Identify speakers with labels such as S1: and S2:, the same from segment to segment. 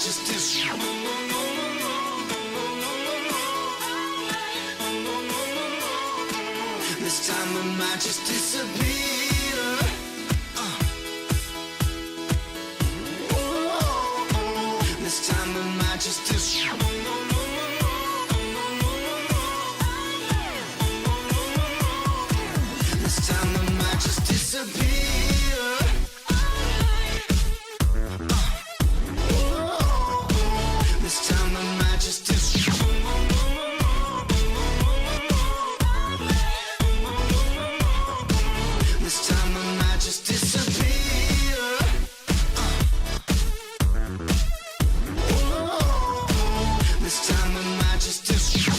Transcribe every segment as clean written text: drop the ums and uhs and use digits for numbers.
S1: just disappear. This time I might just disappear. This time I might just disappear. This time I might just disappear. This time I might just disappear. This time I might just disappear. This time I might just disappear.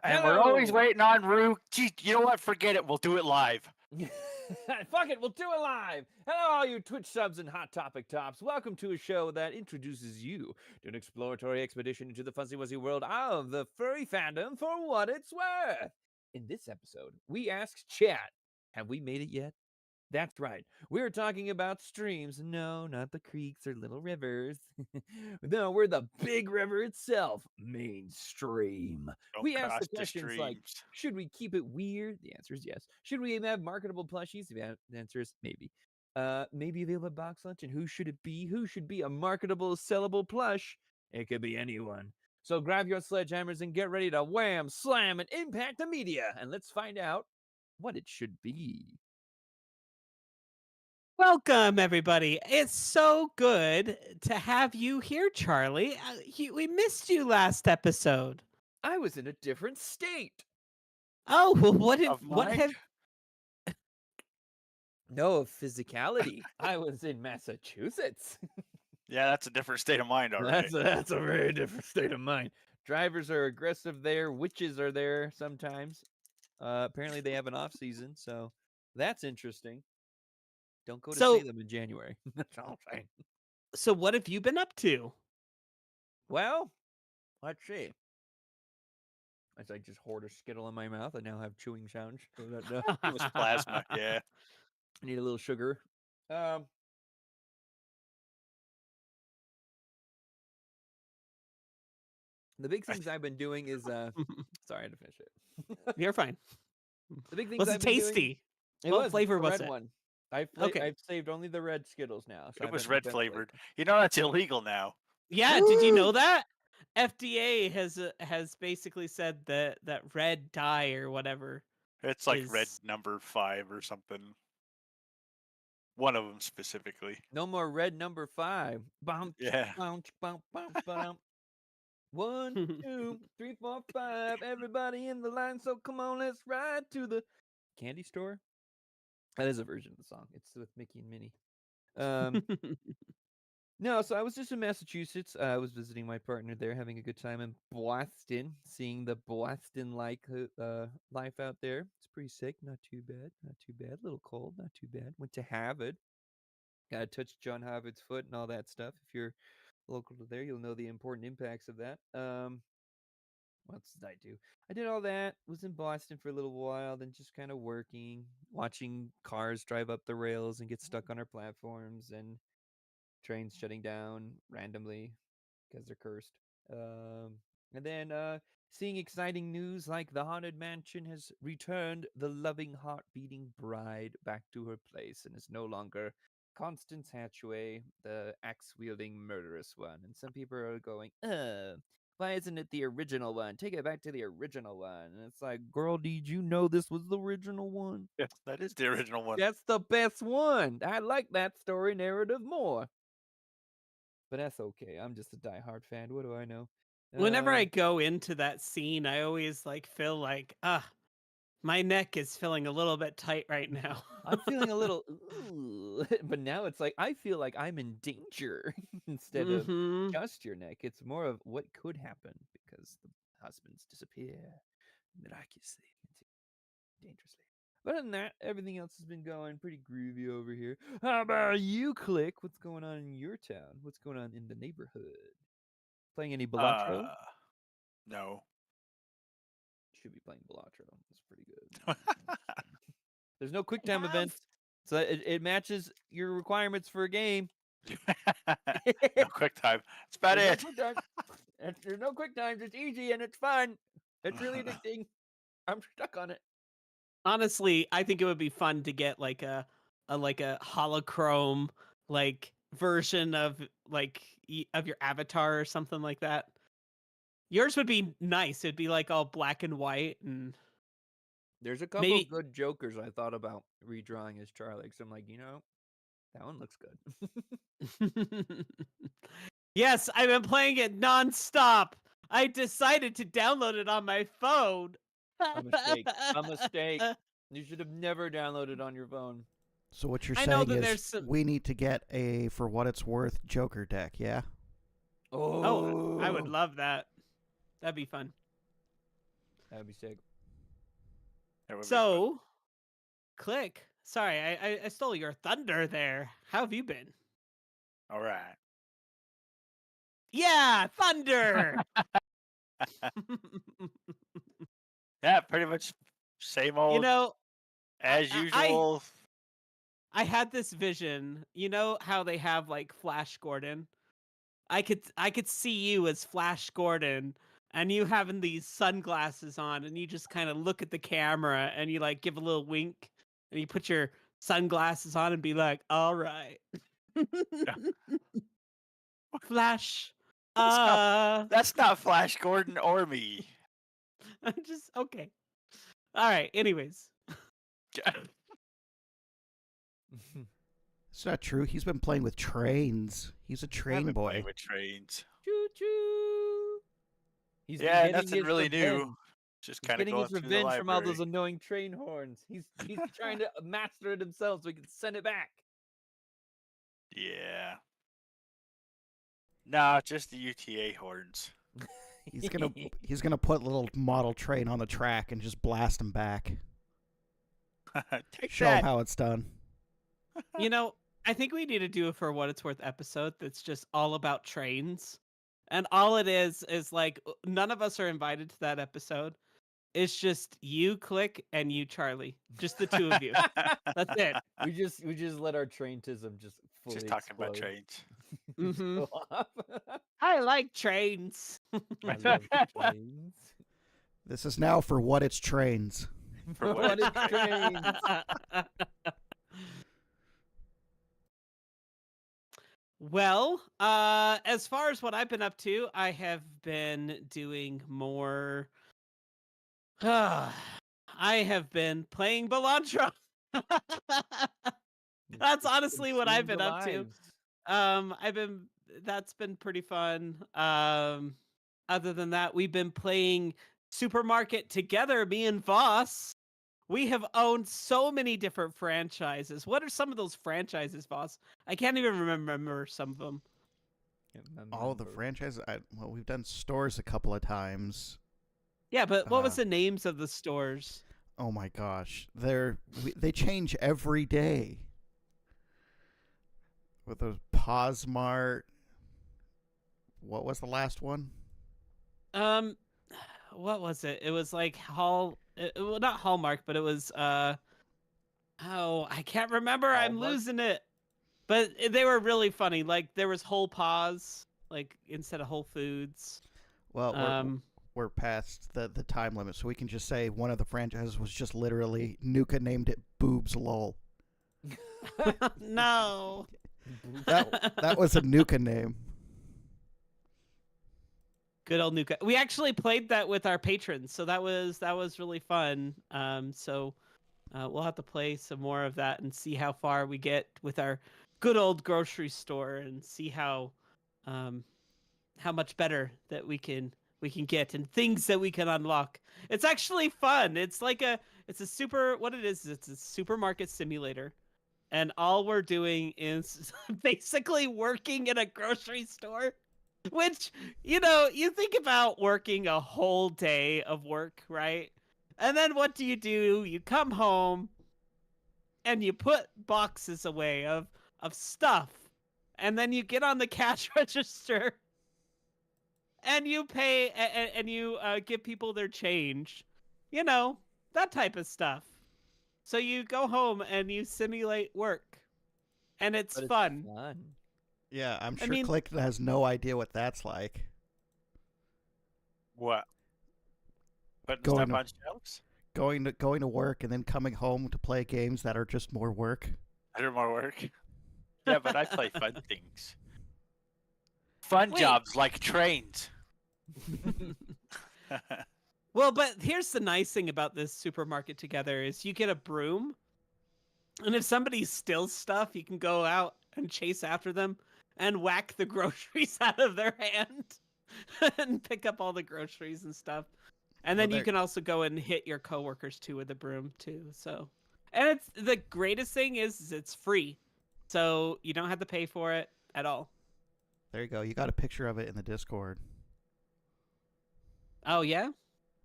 S2: And we're always waiting on Rue. Gee, you know what? Forget it. We'll do it live.
S3: Fuck it, we'll do it live. Hello, all you Twitch subs and Hot Topic tops. Welcome to a show that introduces you to an exploratory expedition into the fuzzy wuzzy world of the furry fandom for what it's worth. In this episode, we asked chat, have we made it yet? That's right. We're talking about streams. No, not the creeks or little rivers. No, we're the big river itself, mainstream. We asked the questions like, should we keep it weird? The answer is yes. Should we have marketable plushies? The answer is maybe. Maybe available box lunch, and who should it be? Who should be a marketable, sellable plush? It could be anyone. So grab your sledgehammers and get ready to wham, slam, and impact the media. And let's find out what it should be.
S4: Welcome, everybody. It's so good to have you here, Charlie. We missed you last episode.
S3: I was in a different state.
S4: Oh, well, what have...
S3: No, of physicality. I was in Massachusetts.
S2: Yeah, that's a different state of mind, all right.
S3: That's a very different state of mind. Drivers are aggressive there. Witches are there sometimes. Apparently they have an off season, so that's interesting. Don't go to Salem in January. That's all I'm saying.
S4: So what have you been up to?
S3: Well, let's see. As I just hoard a Skittle in my mouth, I now have chewing sounds. So that,
S2: It was plasma, yeah.
S3: I need a little sugar. The big things I've been doing is sorry, I had to finish it.
S4: You're fine.
S3: The big things
S4: was
S3: I've
S4: it
S3: been
S4: tasty?
S3: Doing,
S4: What flavor was it?
S3: One. I've saved only the red Skittles now. So
S2: it was red flavored. You know that's illegal now.
S4: Yeah, did you know that? FDA has basically said that red dye or whatever.
S2: It's like red number 5 or something. One of them specifically.
S3: No more red number 5. Bounce,
S2: yeah.
S3: Bounce, bounce, bounce, bounce. 1, 2, 3, 4, 5. Everybody in the line. So come on, let's ride to the candy store. That is a version of the song. It's with Mickey and Minnie. No, so I was just in Massachusetts. I was visiting my partner there, having a good time in Boston, seeing the Boston-like life out there. It's pretty sick. Not too bad. Not too bad. A little cold. Not too bad. Went to Harvard. Got to touch John Harvard's foot and all that stuff. If you're local to there, you'll know the important impacts of that. What else did I do? I did all that. Was in Boston for a little while, then just kind of working, watching cars drive up the rails and get stuck on our platforms, and trains shutting down randomly because they're cursed. And then seeing exciting news like the Haunted Mansion has returned the loving, heart-beating bride back to her place and is no longer Constance Hatchaway, the axe-wielding murderous one. And some people are going, why isn't it the original one? Take it back to the original one. And it's like, girl, did you know this was the original one?
S2: Yes, that is the original one.
S3: That's the best one. I like that story narrative more. But that's okay. I'm just a diehard fan. What do I know?
S4: Whenever I go into that scene, I always feel like, my neck is feeling a little bit tight right now.
S3: I'm feeling a little, but now it's like, I feel like I'm in danger instead of just your neck. It's more of what could happen because the husbands disappear miraculously, dangerously. But other than that, everything else has been going pretty groovy over here. How about you, Klik? What's going on in your town? What's going on in the neighborhood? Playing any Balatro?
S2: No.
S3: Should be playing Balatro. It's pretty good. There's no quick time events, so it matches your requirements for a game.
S2: No quick time. That's about
S3: There's
S2: it.
S3: No quick time. There's no quick times. It's easy and it's fun. It's really addicting. I'm stuck on it.
S4: Honestly, I think it would be fun to get like a holochrome like version of like of your avatar or something like that. Yours would be nice. It'd be like all black and white and
S3: There's a couple
S4: maybe
S3: good Jokers I thought about redrawing as Charlie. So I'm like, that one looks good.
S4: Yes, I've been playing it nonstop. I decided to download it on my phone.
S3: A mistake. A mistake. You should have never downloaded on your phone.
S5: So what you're
S4: I know
S5: saying
S4: that
S5: is
S4: there's some...
S5: we need to get a, for what it's worth, Joker deck, yeah?
S4: Oh, I would love that. That'd be fun.
S3: That'd be sick.
S2: That would be
S4: So, Klik. Sorry, I stole your thunder there. How have you been?
S2: fun. All right.
S4: Yeah, thunder.
S2: Yeah, pretty much same old
S4: You know,
S2: as usual.
S4: I had this vision. You know how they have like Flash Gordon? I could see you as Flash Gordon and you having these sunglasses on and you just kind of look at the camera and you like give a little wink and you put your sunglasses on and be like, "All right." Flash.
S2: That's not Flash Gordon or me.
S4: I'm just okay. All right. Anyways,
S5: It's not true. He's been playing with trains. He's a train
S2: I've been playing
S5: boy.
S2: with trains.
S3: Choo choo. He's been
S2: Yeah,
S3: getting
S2: nothing
S3: his
S2: really
S3: revenge.
S2: new. Just
S3: He's
S2: kind of
S3: getting
S2: going
S3: his
S2: through the
S3: revenge from all
S2: library.
S3: those annoying train horns. He's trying to master it himself so he can send it back.
S2: Yeah. Nah, just the UTA horns.
S5: He's gonna put a little model train on the track and just blast him back.
S2: Take
S5: Show him
S2: that.
S5: how it's done.
S4: you know, I think we need to do a For What It's Worth episode that's just all about trains. And all it is like none of us are invited to that episode. It's just you, Klik, and you, Charlie. Just the two of you. That's it.
S3: We just let our traintism just fully
S2: Just talking about
S3: explode.
S2: trains.
S4: Mhm.
S3: Go off.
S4: I like trains.
S3: I love trains.
S5: This is now for what it's trains.
S2: For
S3: What
S2: what
S3: is
S2: it's
S3: trains?
S4: Well, as far as what I've been up to, I have been doing more. I have been playing Balantra. That's honestly what I've been up to. That's been pretty fun. Other than that, we've been playing Supermarket together, me and Voss. We have owned so many different franchises. What are some of those franchises, Voss? I can't even remember some of them.
S5: All of the franchises. Well, we've done stores a couple of times.
S4: Yeah, but what was the names of the stores?
S5: Oh my gosh, they change every day. With those Posmart. What was the last one?
S4: What was it? It was like well, not Hallmark, but it was oh, I can't remember. I'm
S3: Hallmark?
S4: losing it. But they were really funny. Like there was Whole Paws, like instead of Whole Foods.
S5: Well, we're past the time limit, so we can just say one of the franchises was just literally Nuka named it Boobs Lol.
S4: No.
S5: That was a Nuka name.
S4: Good old Nuka. We actually played that with our patrons, so that was really fun. So we'll have to play some more of that and see how far we get with our good old grocery store and see how much better that we can get and things that we can unlock. It's actually fun. It's a supermarket simulator. And all we're doing is basically working in a grocery store, which, you think about working a whole day of work, right? And then what do? You come home, and you put boxes away of stuff, and then you get on the cash register and you pay and you give people their change, you know, that type of stuff. So you go home and you simulate work, and it's
S3: But
S4: fun.
S3: fun.
S5: Yeah, I'm
S4: I
S5: sure
S4: mean-
S5: Klik has no idea what that's like.
S2: What? Putting
S5: Going
S2: stuff
S5: to-
S2: on shelves?
S5: Going to work and then coming home to play games that are just more work.
S2: I do more work. Yeah, but I play fun things. Fun
S4: Wait.
S2: jobs like trains.
S4: Well, but here's the nice thing about this supermarket together is you get a broom, and if somebody steals stuff, you can go out and chase after them and whack the groceries out of their hand and pick up all the groceries and stuff. And then
S5: Well,
S4: you can also go and hit your coworkers too with the broom too. So, and it's the greatest thing is it's free, so you don't have to pay for it at all.
S5: There you go. You got a picture of it in the Discord.
S4: Oh yeah.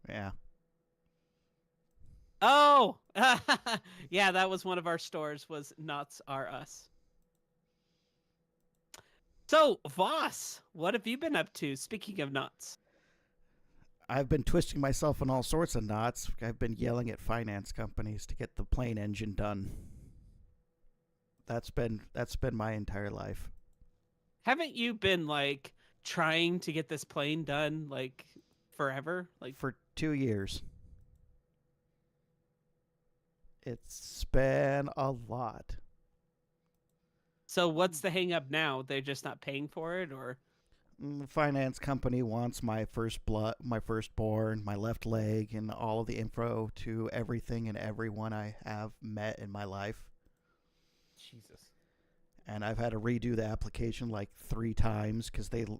S5: Yeah.
S4: Oh, yeah, that was one of our stores. Was Nuts Are Us. So, Voss, what have you been up to? Speaking of nuts,
S5: I've been twisting myself in all sorts of knots. I've been yelling at finance companies to get the plane engine done. That's been my entire life.
S4: haven't you been like trying to get this plane done like forever? Like,
S5: For 2 years. It's been a lot.
S4: so what's the hang up now? They're just not paying for it, or
S5: The finance company wants my firstborn, my left leg, and all of the info to everything and everyone I have met in my life.
S3: Jesus.
S5: And I've had to redo the application like 3 times because the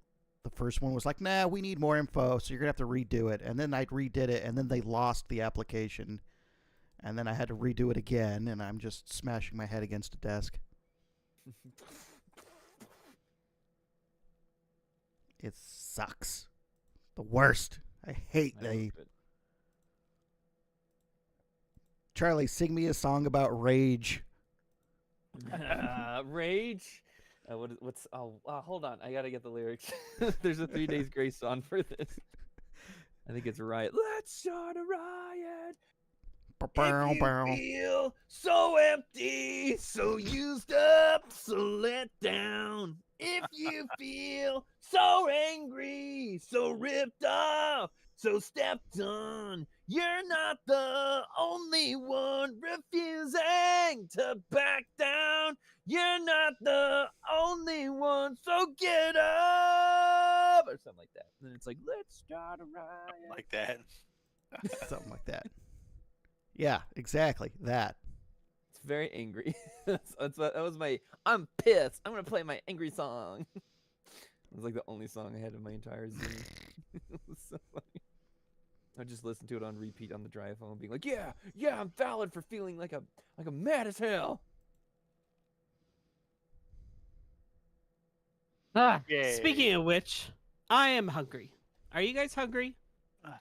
S5: first one was like, nah, we need more info, so you're going to have to redo it. And then I redid it, and then they lost the application. And then I had to redo it again, and I'm just smashing my head against a desk. It sucks. The worst. I hate
S3: I
S5: they...
S3: hope it-
S5: Charlie, sing me a song about rage.
S3: Rage. What's? Oh, hold on. I gotta get the lyrics. There's a 3 Days Grace song for this. I think it's Riot. Let's start a riot. If you feel so empty, so used up, so let down. If you feel so angry, so ripped off, so stepped on, you're not the only one refusing to back down. You're not the only one, so get up, or something like that. And then it's like, let's start a riot.
S2: Like that.
S5: Something like that. Yeah, exactly. That.
S3: It's very angry. That was my. I'm pissed. I'm gonna play my angry song. It was like the only song I had in my entire zine. It was so funny. I just listened to it on repeat on the drive home, being like, "Yeah, I'm valid for feeling like a mad as hell."
S4: Speaking of which, I am hungry. Are you guys hungry?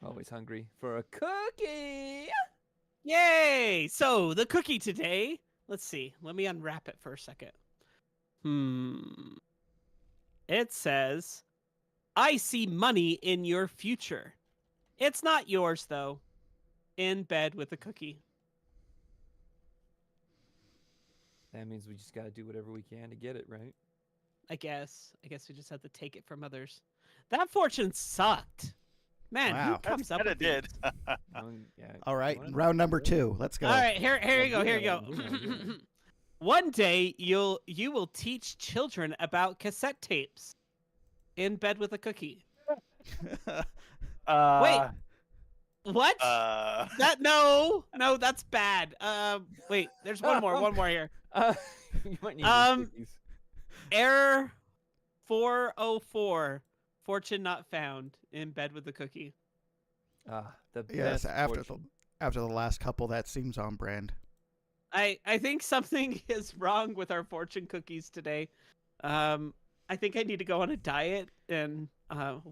S3: Always hungry for a cookie.
S4: Yay! So the cookie today. Let's see. Let me unwrap it for a second. It says, "I see money in your future." It's not yours though. In bed with a cookie.
S3: That means we just gotta do whatever we can to get it, right?
S4: I guess we just have to take it from others. That fortune sucked. Man, who
S5: Wow.
S4: comes up
S2: Kinda
S4: with
S2: did.
S4: these?
S3: Yeah,
S5: All right,
S3: you wanna-
S5: round number 2. Let's go.
S4: All right, here you go. Here you
S3: Yeah,
S4: go.
S3: yeah.
S4: One day you will teach children about cassette tapes. In bed with a cookie. What? No, that's bad. Wait, there's one more here.
S3: You might need
S4: Um,
S3: these cookies.
S4: Error 404. Fortune not found. In bed with a cookie.
S3: The
S5: Yes,
S3: best
S5: after
S3: fortune.
S5: the last couple, that seems on brand.
S4: I think something is wrong with our fortune cookies today. I think I need to go on a diet, and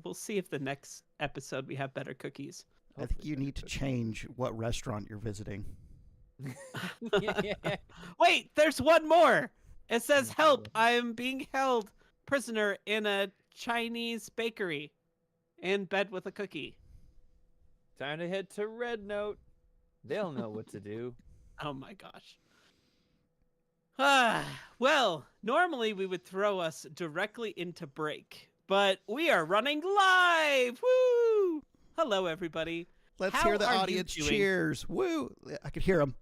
S4: we'll see if the next episode we have better cookies.
S5: I think you need to change what restaurant you're visiting.
S4: Wait, there's one more. It says,
S3: Yeah,
S4: "Help!
S3: go
S4: I am being held prisoner in a Chinese bakery, in bed with a cookie."
S3: Time to head to Red Note. They'll know what to do.
S4: Oh my gosh. Well, normally we would throw us directly into break, but we are running live. Woo! Hello, everybody.
S5: Let's
S4: How
S5: hear the
S4: are you
S5: audience
S4: doing?
S5: cheers. Woo! I could hear them.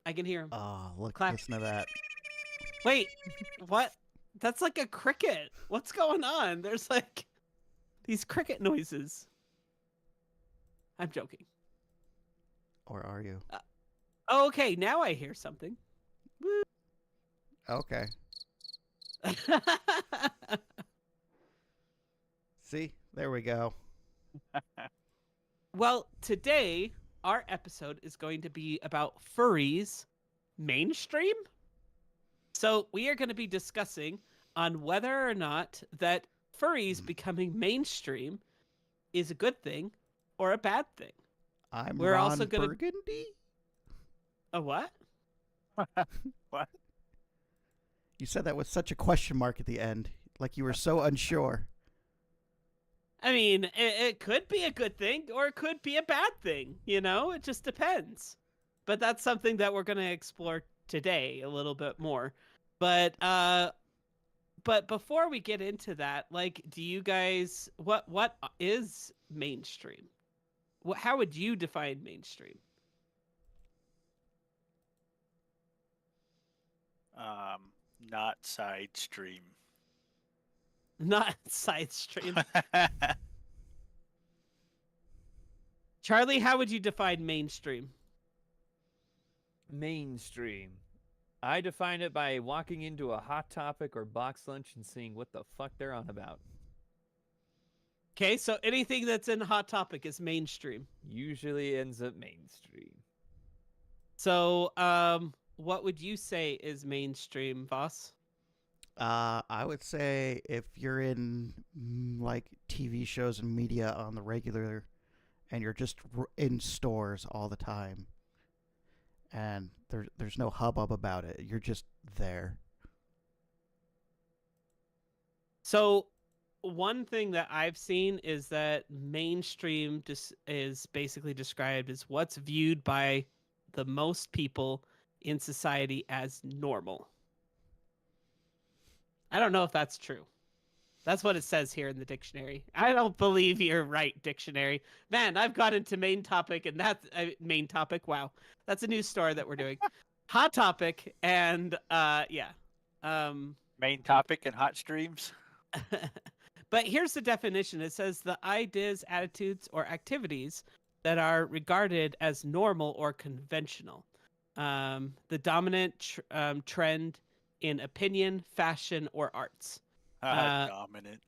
S4: I can hear him.
S5: Oh, look,
S4: Clap.
S5: listen to that.
S4: Wait, what? That's like a cricket. What's going on? There's like these cricket noises. I'm joking.
S5: Or are you?
S4: Oh, okay, now I hear something.
S5: Okay. See? There we go.
S4: Well, today our episode is going to be about furries mainstream. So we are going to be discussing on whether or not that furries becoming mainstream is a good thing or a bad thing.
S5: I'm
S4: We're
S5: Ron
S4: also gonna-
S5: Burgundy.
S4: A what?
S2: What?
S5: You said that with such a question mark at the end, like you were so unsure.
S4: I mean, it could be a good thing or it could be a bad thing. You know, it just depends. But that's something that we're going to explore today a little bit more. But before we get into that, like, do you guys what is mainstream? How would you define mainstream?
S2: Not side stream.
S4: Not side stream. Charlie, how would you define mainstream?
S3: Mainstream. I define it by walking into a Hot Topic or box lunch and seeing what the fuck they're on about.
S4: Okay, so anything that's in Hot Topic is mainstream.
S3: Usually ends up mainstream.
S4: So, what would you say is mainstream, Voss?
S5: I would say if you're in like TV shows and media on the regular, and you're just in stores all the time, and there's no hubbub about it, you're just there.
S4: So, one thing that I've seen is that mainstream is basically described as what's viewed by the most people in society as normal. I don't know if that's true. That's what it says here in the dictionary. I don't believe you're right, dictionary. Man, I've got into main topic, and that's main topic. Wow, that's a new store that we're doing. Hot Topic, and yeah.
S2: Main topic and hot streams.
S4: But here's the definition. It says the ideas, attitudes, or activities that are regarded as normal or conventional. The dominant trend in opinion, fashion, or arts.
S2: Dominant.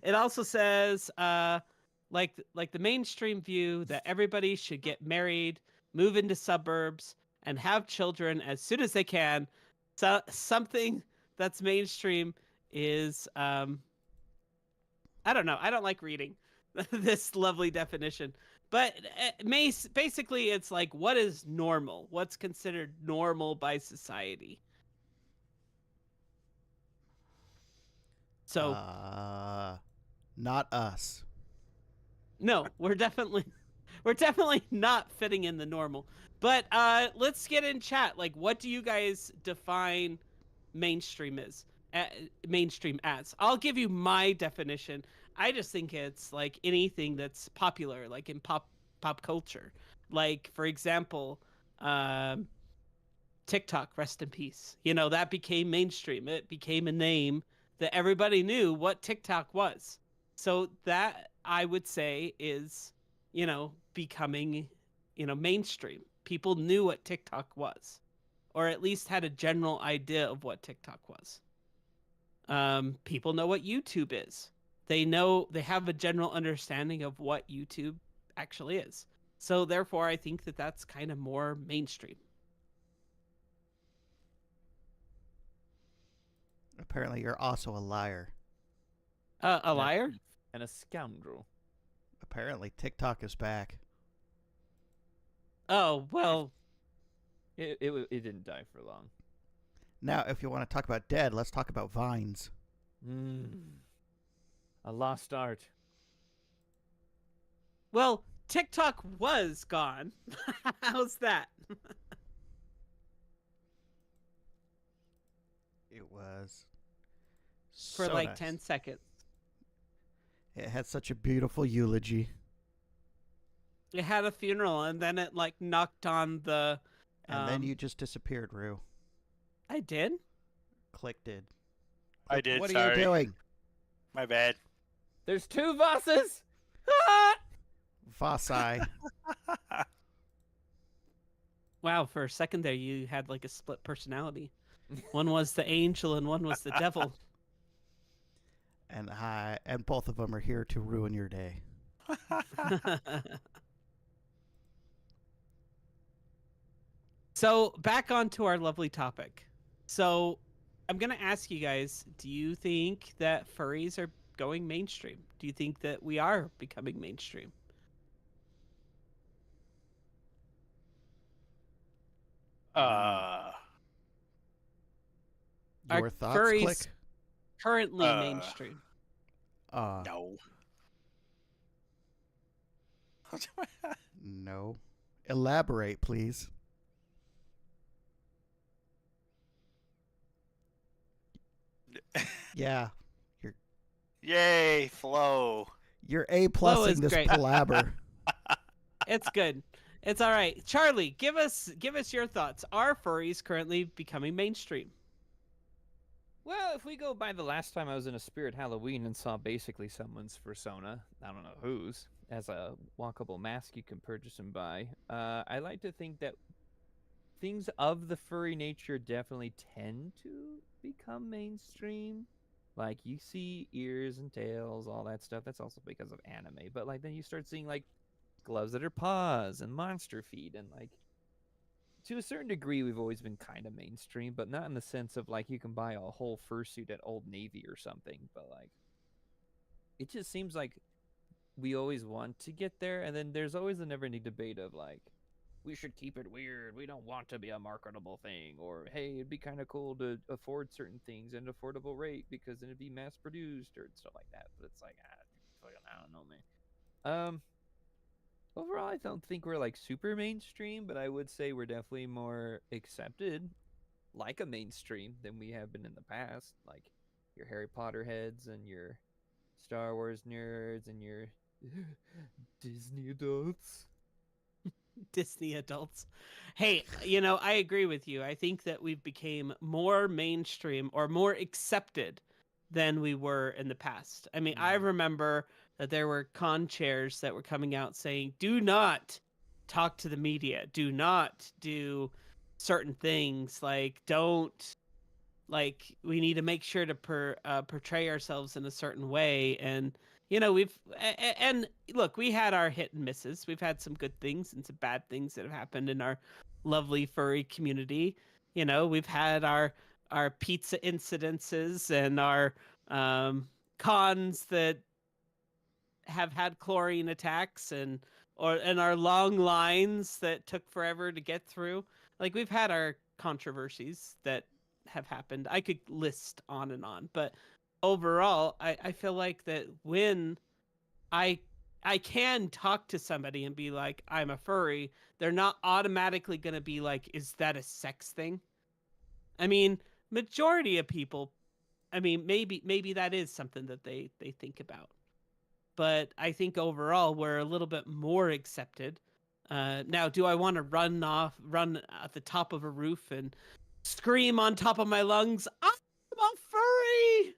S4: It also says, like the mainstream view that everybody should get married, move into suburbs, and have children as soon as they can. So something that's mainstream is, I don't know. I don't like reading this lovely definition. But basically, it's like, what is normal? What's considered normal by society? So,
S5: not us.
S4: no, we're definitely not fitting in the normal. But let's get in chat. Like, what do you guys define mainstream as? I'll give you my definition. I just think it's like anything that's popular, like in pop culture. Like, for example, TikTok, rest in peace. You know, that became mainstream. It became a name that everybody knew what TikTok was. So that, I would say, is, you know, becoming, you know, mainstream. People knew what TikTok was, or at least had a general idea of what TikTok was. People know what YouTube is. They have a general understanding of what YouTube actually is. So therefore, I think that that's kind of more mainstream.
S5: Apparently, you're also a liar.
S4: A liar?
S3: And a scoundrel.
S5: Apparently, TikTok is back.
S4: Oh well,
S3: It didn't die for long.
S5: Now, if you want to talk about dead, let's talk about vines.
S3: A lost art.
S4: well, TikTok was gone. How's that?
S5: It was
S4: For
S5: so
S4: like
S5: nice.
S4: 10 seconds.
S5: It had such a beautiful eulogy,
S4: It had a funeral, and then it like knocked on the.
S5: and then you just disappeared, Rue.
S4: I did.
S5: Klik did.
S2: I did.
S5: What
S2: sorry.
S5: are you doing?
S2: My bad.
S3: There's 2 Vosses!
S5: Vossi.
S4: Wow, for a second there, you had like a split personality. One was the angel, and one was the devil.
S5: and both of them are here to ruin your day.
S4: So back onto our lovely topic. So I'm gonna ask you guys: do you think that furries are going mainstream? Do you think that we are becoming mainstream?
S2: Uh,
S4: Are
S5: Your thoughts,
S4: furries
S5: Klik?
S4: currently mainstream?
S2: no.
S5: No. Elaborate, please. Yeah.
S2: Yay, flow.
S5: You're A
S4: Flow is
S5: plussing this
S4: great.
S5: palaver.
S4: It's good. It's all right. Charlie, give us your thoughts. Are furries currently becoming mainstream?
S3: Well, if we go by the last time I was in a Spirit Halloween and saw basically someone's persona, I don't know whose, as a walkable mask you can purchase and buy, I like to think that things of the furry nature definitely tend to become mainstream. Like, you see ears and tails, all that stuff. That's also because of anime. But, like, then you start seeing, like, gloves that are paws and monster feet and, like, to a certain degree, we've always been kind of mainstream, but not in the sense of like you can buy a whole fursuit at Old Navy or something. But like, it just seems like we always want to get there, and then there's always the never-ending debate of like, we should keep it weird. We don't want to be a marketable thing, or hey, it'd be kind of cool to afford certain things at an affordable rate because then it'd be mass-produced or stuff like that. But it's like, I don't know, man. Overall, I don't think we're like super mainstream, but I would say we're definitely more accepted like a mainstream than we have been in the past. Like your Harry Potter heads and your Star Wars nerds and your Disney adults.
S4: Disney adults. Hey, I agree with you. I think that we've became more mainstream or more accepted than we were in the past. I mean, I remember that there were con chairs that were coming out saying, do not talk to the media. Do not do certain things. Like, don't, like, we need to make sure to portray ourselves in a certain way. And, and look, we had our hit and misses. We've had some good things and some bad things that have happened in our lovely furry community. We've had our pizza incidences and our cons that have had chlorine attacks and our long lines that took forever to get through. Like, we've had our controversies that have happened. I could list on and on, but overall, I feel like that when I can talk to somebody and be like, I'm a furry, they're not automatically going to be like, is that a sex thing? I mean, majority of people, I mean, maybe that is something that they think about. But I think overall we're a little bit more accepted. Now, do I want to run at the top of a roof and scream on top of my lungs, I'm a furry!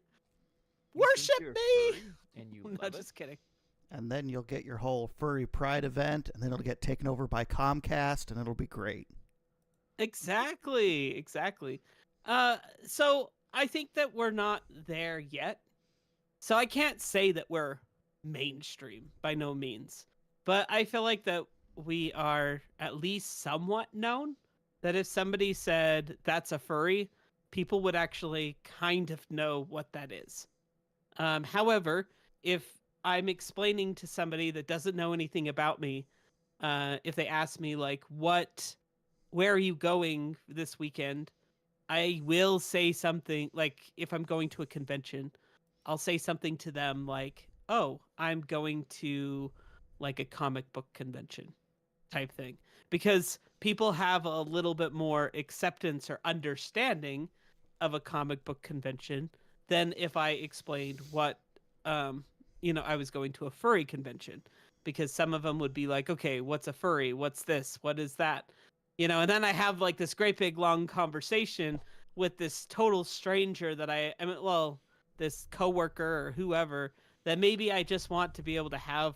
S4: Worship me!
S3: And you
S4: No,
S3: love it?
S4: just kidding.
S5: And then you'll get your whole furry pride event, and then it'll get taken over by Comcast, and it'll be great.
S4: Exactly. So I think that we're not there yet. So I can't say that we're mainstream by no means, but I feel like that we are at least somewhat known. That if somebody said that's a furry, people would actually kind of know what that is. However, if I'm explaining to somebody that doesn't know anything about me, if they ask me like, where are you going this weekend? I will say something like, if I'm going to a convention, I'll say something to them like, oh, I'm going to like a comic book convention type thing, because people have a little bit more acceptance or understanding of a comic book convention than if I explained what, I was going to a furry convention, because some of them would be like, okay, what's a furry? What's this? What is that? And then I have like this great big long conversation with this total stranger that this coworker or whoever, that maybe I just want to be able to have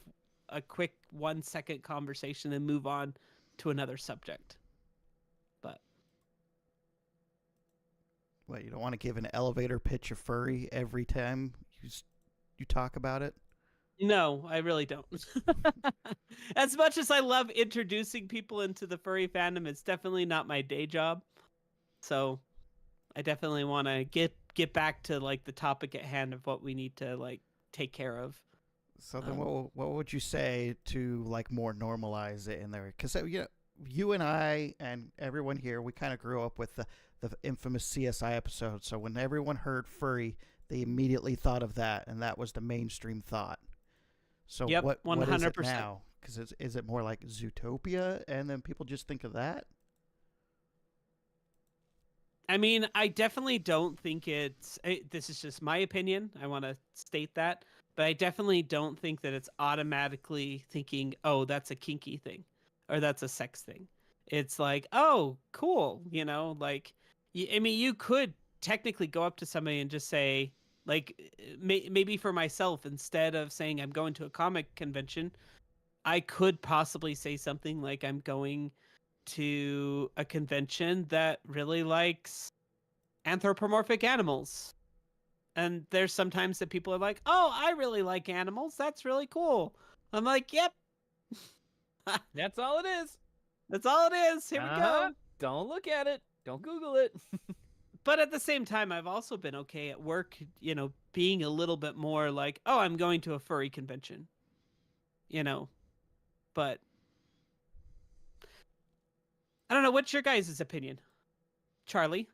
S4: a quick 1-second conversation and move on to another subject. But
S5: What, you don't want to give an elevator pitch of furry every time you talk about it?
S4: no, I really don't. As much as I love introducing people into the furry fandom, it's definitely not my day job. So I definitely want to get back to like the topic at hand of what we need to like take care of.
S5: So then, what would you say to like more normalize it in there? Because you and I and everyone here, we kind of grew up with the infamous CSI episode. So when everyone heard furry, they immediately thought of that, and that was the mainstream thought. So
S4: Yep,
S5: what is it
S4: 100%.
S5: now? Because is it more like Zootopia, and then people just think of that?
S4: I mean, I definitely don't think this is just my opinion. I want to state that. But I definitely don't think that it's automatically thinking, oh, that's a kinky thing or that's a sex thing. It's like, oh, cool. Like, you could technically go up to somebody and just say, like, maybe for myself, instead of saying I'm going to a comic convention, I could possibly say something like I'm going to a convention that really likes anthropomorphic animals. And there's sometimes that people are like, oh, I really like animals. That's really cool. I'm like, yep.
S3: That's all it is.
S4: That's all it is. Here we go.
S3: Don't look at it. Don't Google it.
S4: But at the same time, I've also been okay at work, being a little bit more like, oh, I'm going to a furry convention. But I don't know. What's your guys' opinion? Charlie?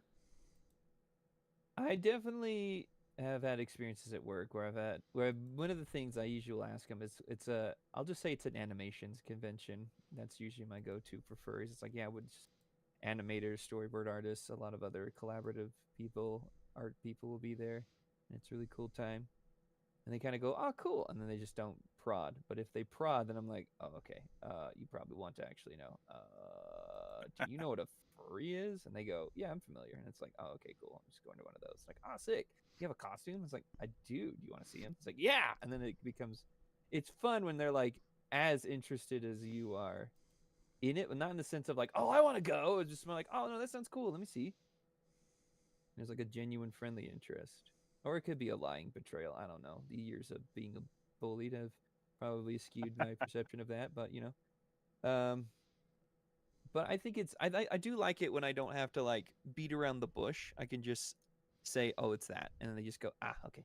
S3: I definitely have had experiences at work where one of the things I usually ask them is I'll just say it's an animations convention. That's usually my go-to for furries. It's like, yeah, with animators, storyboard artists, a lot of other collaborative art people will be there, and it's a really cool time. And they kind of go, oh, cool, and then they just don't prod. But if they prod, then I'm like, oh, okay, you probably want to actually know. Do you know what a furry is? And they go, yeah, I'm familiar. And it's like, oh, okay, cool. I'm just going to one of those. Like, oh, sick. You have a costume? It's like, I do. Do you want to see him? It's like, yeah. And then it's fun when they're like as interested as you are in it, but not in the sense of like, oh, I want to go. It's just more like, oh, no, that sounds cool. Let me see. There's like a genuine friendly interest. Or it could be a lying betrayal. I don't know. The years of being bullied have probably skewed my perception of that, but but I think I do like it when I don't have to like beat around the bush. I can just say, oh, it's that, and then they just go, ah, okay.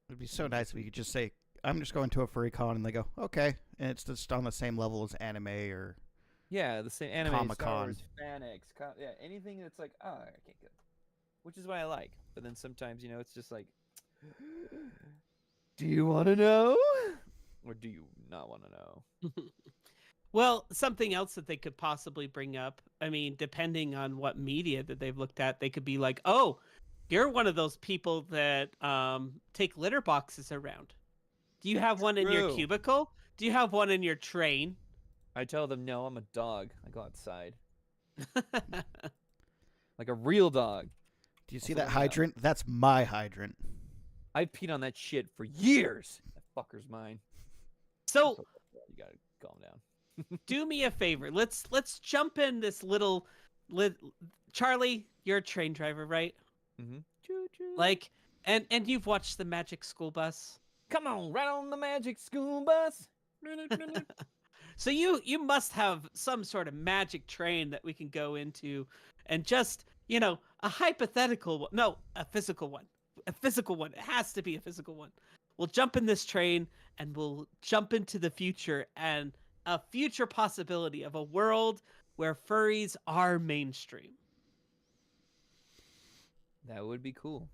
S5: It'd be so nice if you could just say, I'm just going to a furry con, and they go, okay, and it's just on the same level as anime or
S3: the same anime,
S5: Comic-Con.
S3: Star Wars, Fanex, anything that's like, oh, okay, good. Which is what I like. But then sometimes, it's just like, do you want to know? Or do you not want to know?
S4: Well, something else that they could possibly bring up, I mean, depending on what media that they've looked at, they could be like, oh, you're one of those people that take litter boxes around. Do you have one in your
S3: True.
S4: cubicle? Do you have one in your train?
S3: I tell them, no, I'm a dog. I go outside. Like a real dog.
S5: do you see
S3: Also,
S5: that hydrant? That's my hydrant.
S3: I've peed on that shit for years. That fucker's mine.
S4: So
S3: You gotta calm down.
S4: do me a favor. Let's jump in this little Charlie, you're a train driver, right?
S3: Mm-hmm. Choo choo.
S4: Like, and you've watched the Magic School Bus.
S3: Come on, right on the magic school bus.
S4: So you must have some sort of magic train that we can go into and just, a hypothetical one. No, a physical one. A physical one. It has to be a physical one. We'll jump in this train and we'll jump into the future and a future possibility of a world where furries are mainstream.
S3: That would be cool.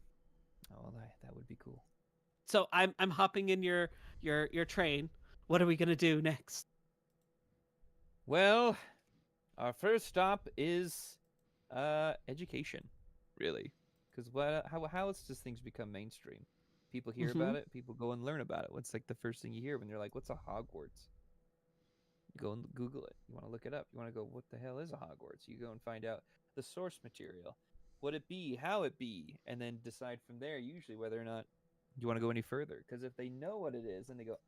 S3: Oh, that would be cool.
S4: So I'm hopping in your train. What are we gonna do next?
S3: Well, our first stop is education, really, because how else does things become mainstream? People hear about it. People go and learn about it. What's like the first thing you hear when you're like, "What's a Hogwarts?" You go and Google it. You want to look it up. You want to go, "What the hell is a Hogwarts?" You go and find out the source material, what it be, how it be, and then decide from there usually whether or not you want to go any further. Because if they know what it is, and they go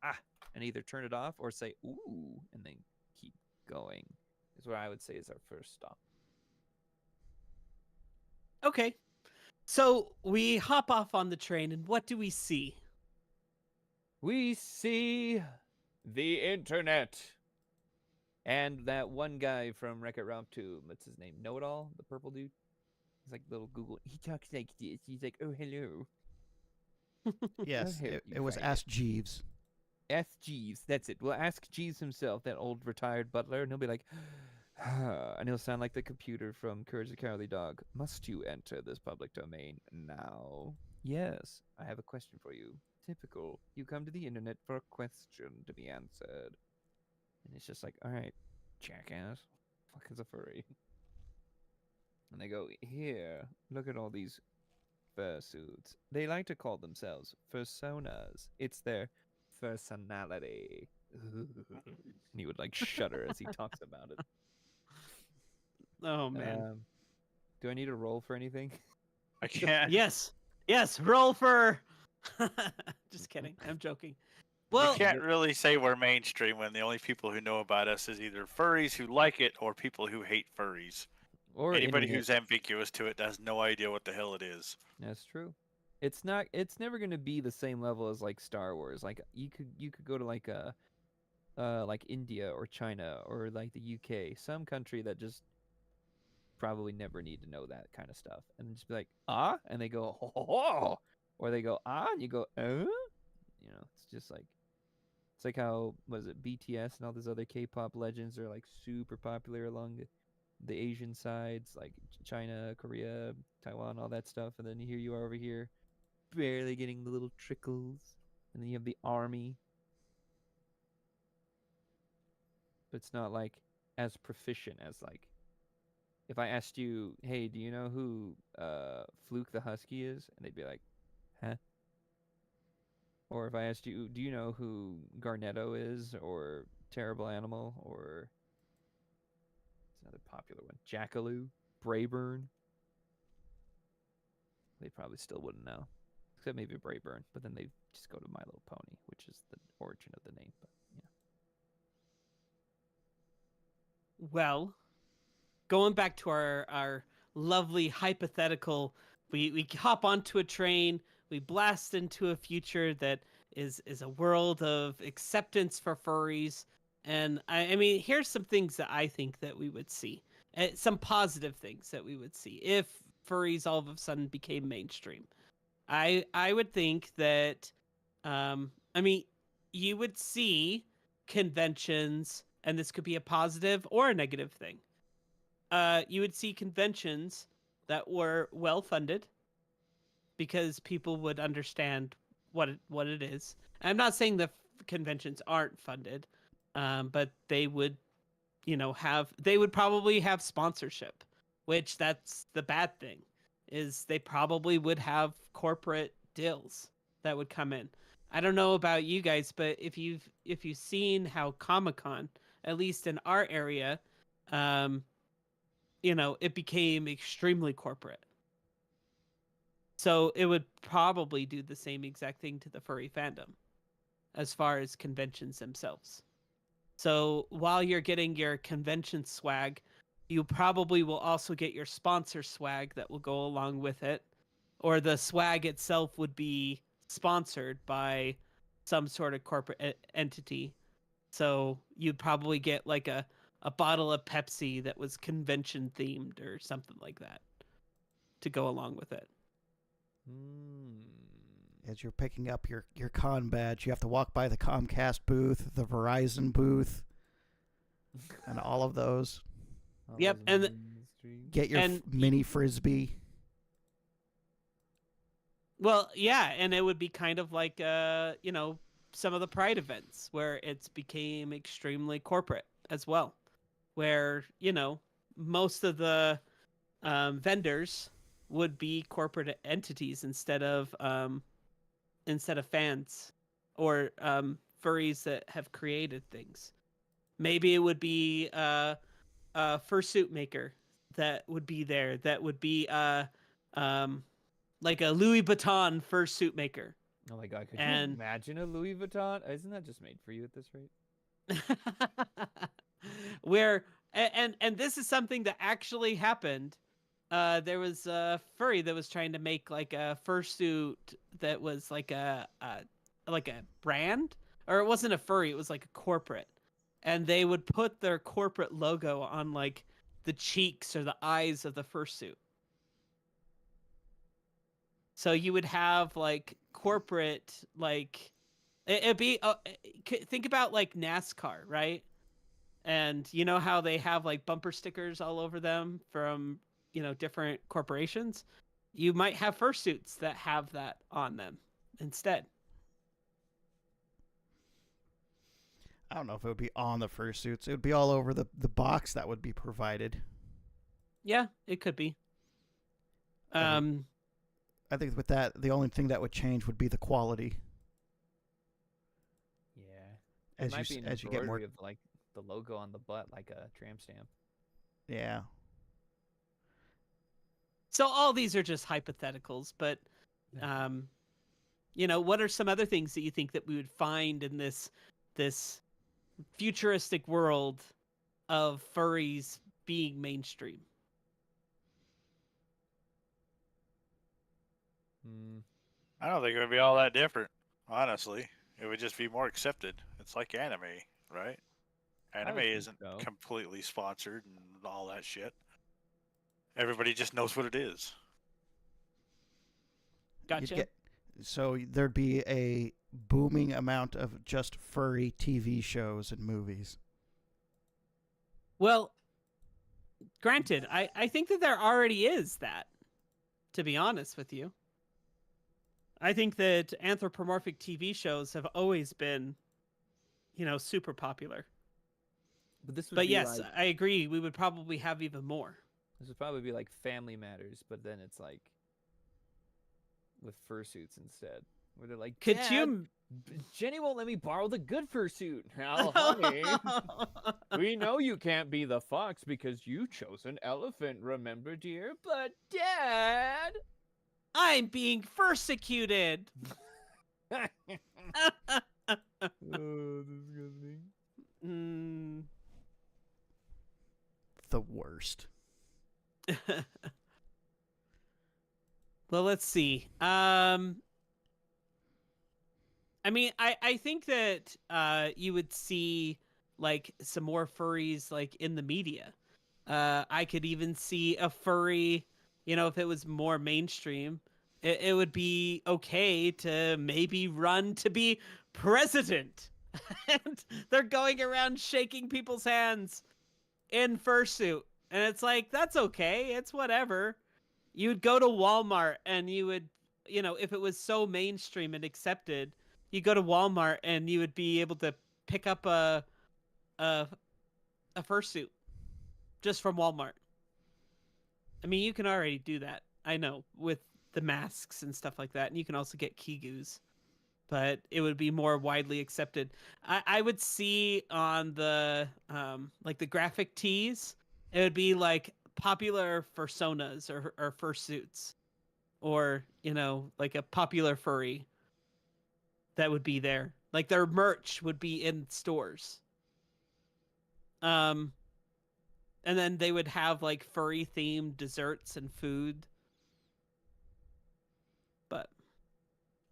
S3: and either turn it off or say ooh, and then keep going, is what I would say is our first stop.
S4: Okay. So we hop off on the train, and what do we see?
S3: We see the internet. And that one guy from Wreck-It Ralph 2, what's his name? Know-It-All? The purple dude? He's like little Google. He talks like this. He's like, oh, hello.
S5: Yes,
S3: here,
S5: it
S3: you
S5: was
S3: faggot.
S5: Ask Jeeves.
S3: Ask Jeeves. That's it. Well, ask Jeeves himself, that old retired butler, and he'll be like, and he'll sound like the computer from Courage the Cowardly Dog. Must you enter this public domain now? Yes, I have a question for you. Typical. You come to the internet for a question to be answered. And it's just like, all right, jackass. Fuck is a furry? And they go, here, look at all these fursuits. They like to call themselves fursonas. It's their personality. And he would like shudder as he talks about it.
S4: Oh man.
S3: Do I need to roll for anything?
S2: I can't.
S4: Yes. Roll for. Just kidding. I'm joking. Well,
S2: We can't really say we're mainstream when the only people who know about us is either furries who like it or people who hate furries.
S3: Or
S2: Anybody
S3: internet.
S2: who's ambiguous to it has no idea what the hell it is.
S3: That's true. It's not. It's never gonna be the same level as like Star Wars. Like you could go to like like India or China or like the UK, some country that just probably never need to know that kind of stuff, and just be like and they go oh, or they go and you go you know, it's just like it's like how was it BTS and all these other K-pop legends are like super popular along the Asian sides, like China, Korea, Taiwan, all that stuff, and then here you are over here, barely getting the little trickles, and then you have the army, but it's not like as proficient as like if I asked you, hey, do you know who Fluke the Husky is? And they'd be like, huh? Or if I asked you, do you know who Garnetto is, or Terrible Animal, or it's another popular one, Jackaloo, Brayburn? They probably still wouldn't know, except maybe Brayburn. But then they just go to My Little Pony, which is the origin of the name. But yeah.
S4: well, going back to our lovely hypothetical, we hop onto a train, we blast into a future that is a world of acceptance for furries. And I mean, here's some things that I think that we would see. Some positive things that we would see if furries all of a sudden became mainstream. I would think that I mean, you would see conventions, and this could be a positive or a negative thing. You would see conventions that were well funded because people would understand what it is. And I'm not saying the conventions aren't funded, but they would, they would probably have sponsorship, which that's the bad thing, is they probably would have corporate deals that would come in. I don't know about you guys, but if you've seen how Comic-Con, at least in our area, it became extremely corporate. So it would probably do the same exact thing to the furry fandom as far as conventions themselves. So while you're getting your convention swag, you probably will also get your sponsor swag that will go along with it, or the swag itself would be sponsored by some sort of corporate entity. So you'd probably get like a bottle of Pepsi that was convention themed or something like that to go along with it.
S5: As you're picking up your con badge, you have to walk by the Comcast booth, the Verizon booth, and all of those.
S3: All
S4: Yep,
S3: those
S4: and
S3: mainstream-
S5: Get your
S4: And
S5: mini frisbee.
S4: Well, yeah, and it would be kind of like some of the Pride events where it's became extremely corporate as well, where most of the vendors would be corporate entities instead of fans or furries that have created things. Maybe it would be a fursuit maker that would be there. That would be um, like a Louis Vuitton fursuit maker.
S3: Oh my god, could you
S4: And
S3: imagine a Louis Vuitton? Isn't that just made for you at this rate?
S4: where and this is something that actually happened. There was a furry that was trying to make like a fursuit that was like a brand, or it wasn't a furry, it was like a corporate, and they would put their corporate logo on like the cheeks or the eyes of the fursuit. So you would have like corporate, like it'd be think about like NASCAR, right? And you know how they have like bumper stickers all over them from different corporations. You might have fursuits that have that on them instead.
S5: I don't know if it would be on the fursuits. It would be all over the box that would be provided.
S4: Yeah, it could be.
S5: I think with that, the only thing that would change would be the quality.
S3: Yeah. It
S5: As
S3: might
S5: you
S3: be an
S5: as you get more,
S3: embroidery of like the logo on the butt, like a tramp stamp.
S5: yeah.
S4: So all these are just hypotheticals, but what are some other things that you think that we would find in this futuristic world of furries being mainstream?
S2: I don't think it would be all that different, honestly. It would just be more accepted. It's like anime, right? Anime
S3: think
S2: isn't
S3: so.
S2: completely sponsored and all that shit. Everybody just knows what it is.
S4: Gotcha.
S5: So there'd be a booming amount of just furry TV shows and movies.
S4: Well, granted, I think that there already is that, to be honest with you. I think that anthropomorphic TV shows have always been, super popular.
S3: But this would
S4: But
S3: be
S4: yes,
S3: like,
S4: I agree. We would probably have even more.
S3: this would probably be like Family Matters, but then it's like with fursuits instead. Where they're like,
S4: Could
S3: Dad,
S4: you?
S3: Jenny won't let me borrow the good fursuit. Now, honey, we know you can't be the fox because you chose an elephant, remember, dear? But, Dad...
S4: I'm being persecuted.
S3: disgusting.
S5: The worst.
S4: Well, let's see. I mean, I think that you would see like some more furries like in the media. I could even see a furry, if it was more mainstream, it would be okay to maybe run to be president. And they're going around shaking people's hands in fursuit. And it's like, that's okay. It's whatever. You'd go to Walmart and you would, if it was so mainstream and accepted, you go to Walmart and you would be able to pick up a fursuit just from Walmart. I mean, you can already do that. I know, with the masks and stuff like that. And you can also get kigus, but it would be more widely accepted. I would see on the like the graphic tees, it would be like popular fursonas or fursuits, or like a popular furry that would be there. Like their merch would be in stores. And then they would have like furry themed desserts and food. But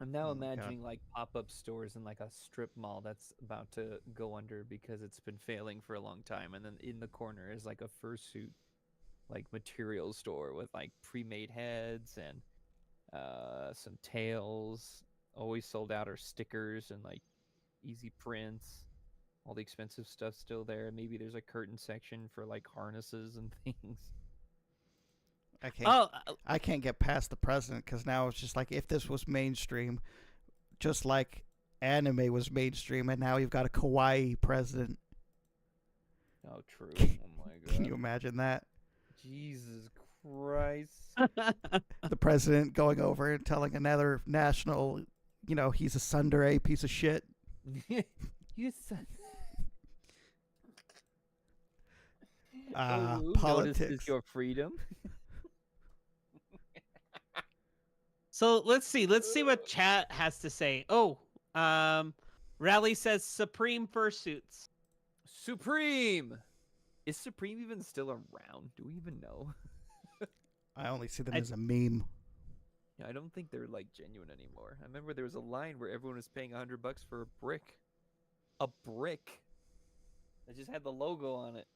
S3: I'm now
S5: Oh my God.
S3: imagining like pop-up stores in like a strip mall that's about to go under because it's been failing for a long time, and then in the corner is like a fursuit like material store with like pre-made heads and some tails. Always sold out are stickers and like easy prints. All the expensive stuff's still there. Maybe there's a curtain section for like harnesses and things.
S4: Oh,
S5: I can't get past the president because now it's just like if this was mainstream, just like anime was mainstream, and now you've got a kawaii president.
S3: Oh, true. Oh my god.
S5: Can you imagine that?
S3: Jesus Christ.
S5: The president going over and telling another national, he's a tsundere piece of shit.
S3: You said.
S5: Politics.
S3: Notices your freedom.
S4: so let's see what chat has to say. Oh, Rally says Supreme fursuits.
S3: Supreme. Is Supreme even still around? Do we even know?
S5: I only see them as a meme.
S3: Yeah, I don't think they're like genuine anymore. I remember there was a line where everyone was paying $100 for a brick. A brick. That just had the logo on it.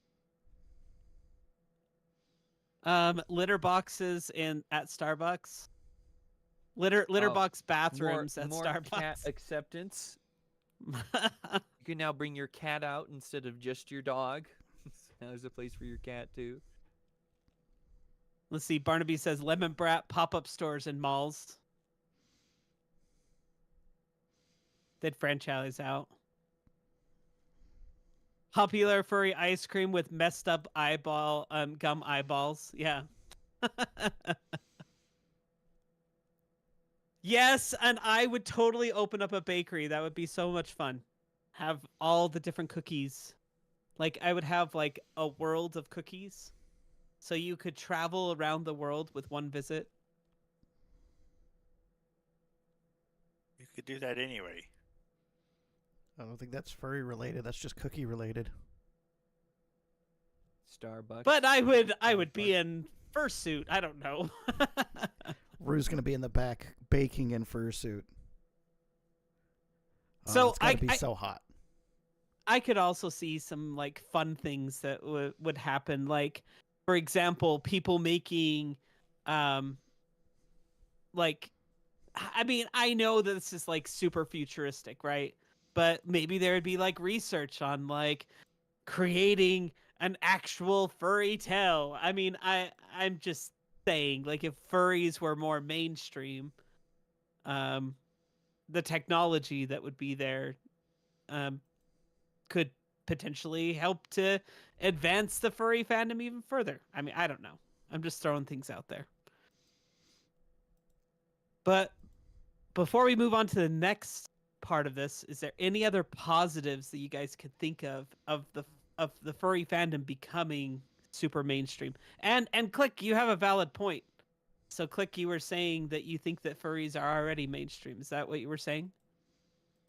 S4: Litter boxes at Starbucks. Litter box bathrooms at
S3: more
S4: Starbucks.
S3: Cat acceptance. You can now bring your cat out instead of just your dog. Now there's a place for your cat too.
S4: Let's see. Barnaby says Lemon Brat pop-up stores in malls. Did franchise out. Popular furry ice cream with messed up gum eyeballs. Yeah. Yes, and I would totally open up a bakery. That would be so much fun. Have all the different cookies. Like I would have like a world of cookies. So you could travel around the world with one visit.
S2: You could do that anyway.
S5: I don't think that's furry related. That's just cookie related.
S3: Starbucks.
S4: But I would be in fursuit. I don't know.
S5: Rue's gonna be in the back baking in fursuit.
S4: So
S5: it's gotta be so hot.
S4: I could also see some like fun things that would happen. Like, for example, people making, like, I mean, I know that this is like super futuristic, right? But maybe there would be like research on like creating an actual furry tail. I mean, I'm just saying, like, if furries were more mainstream, the technology that would be there, could potentially help to advance the furry fandom even further. I mean, I don't know. I'm just throwing things out there. But before we move on to the next part of this, is there any other positives that you guys could think of the furry fandom becoming super mainstream? And Klik, you have a valid point. So Klik, you were saying that you think that furries are already mainstream. Is that what you were saying?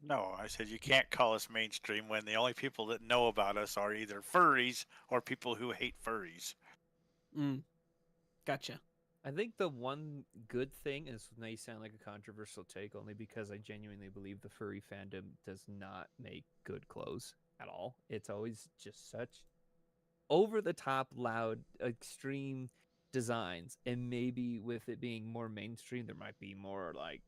S2: No, I said you can't call us mainstream when the only people that know about us are either furries or people who hate furries.
S4: Gotcha.
S3: I think the one good thing is, may sound like a controversial take, only because I genuinely believe the furry fandom does not make good clothes at all. It's always just such over-the-top, loud, extreme designs. And maybe with it being more mainstream, there might be more like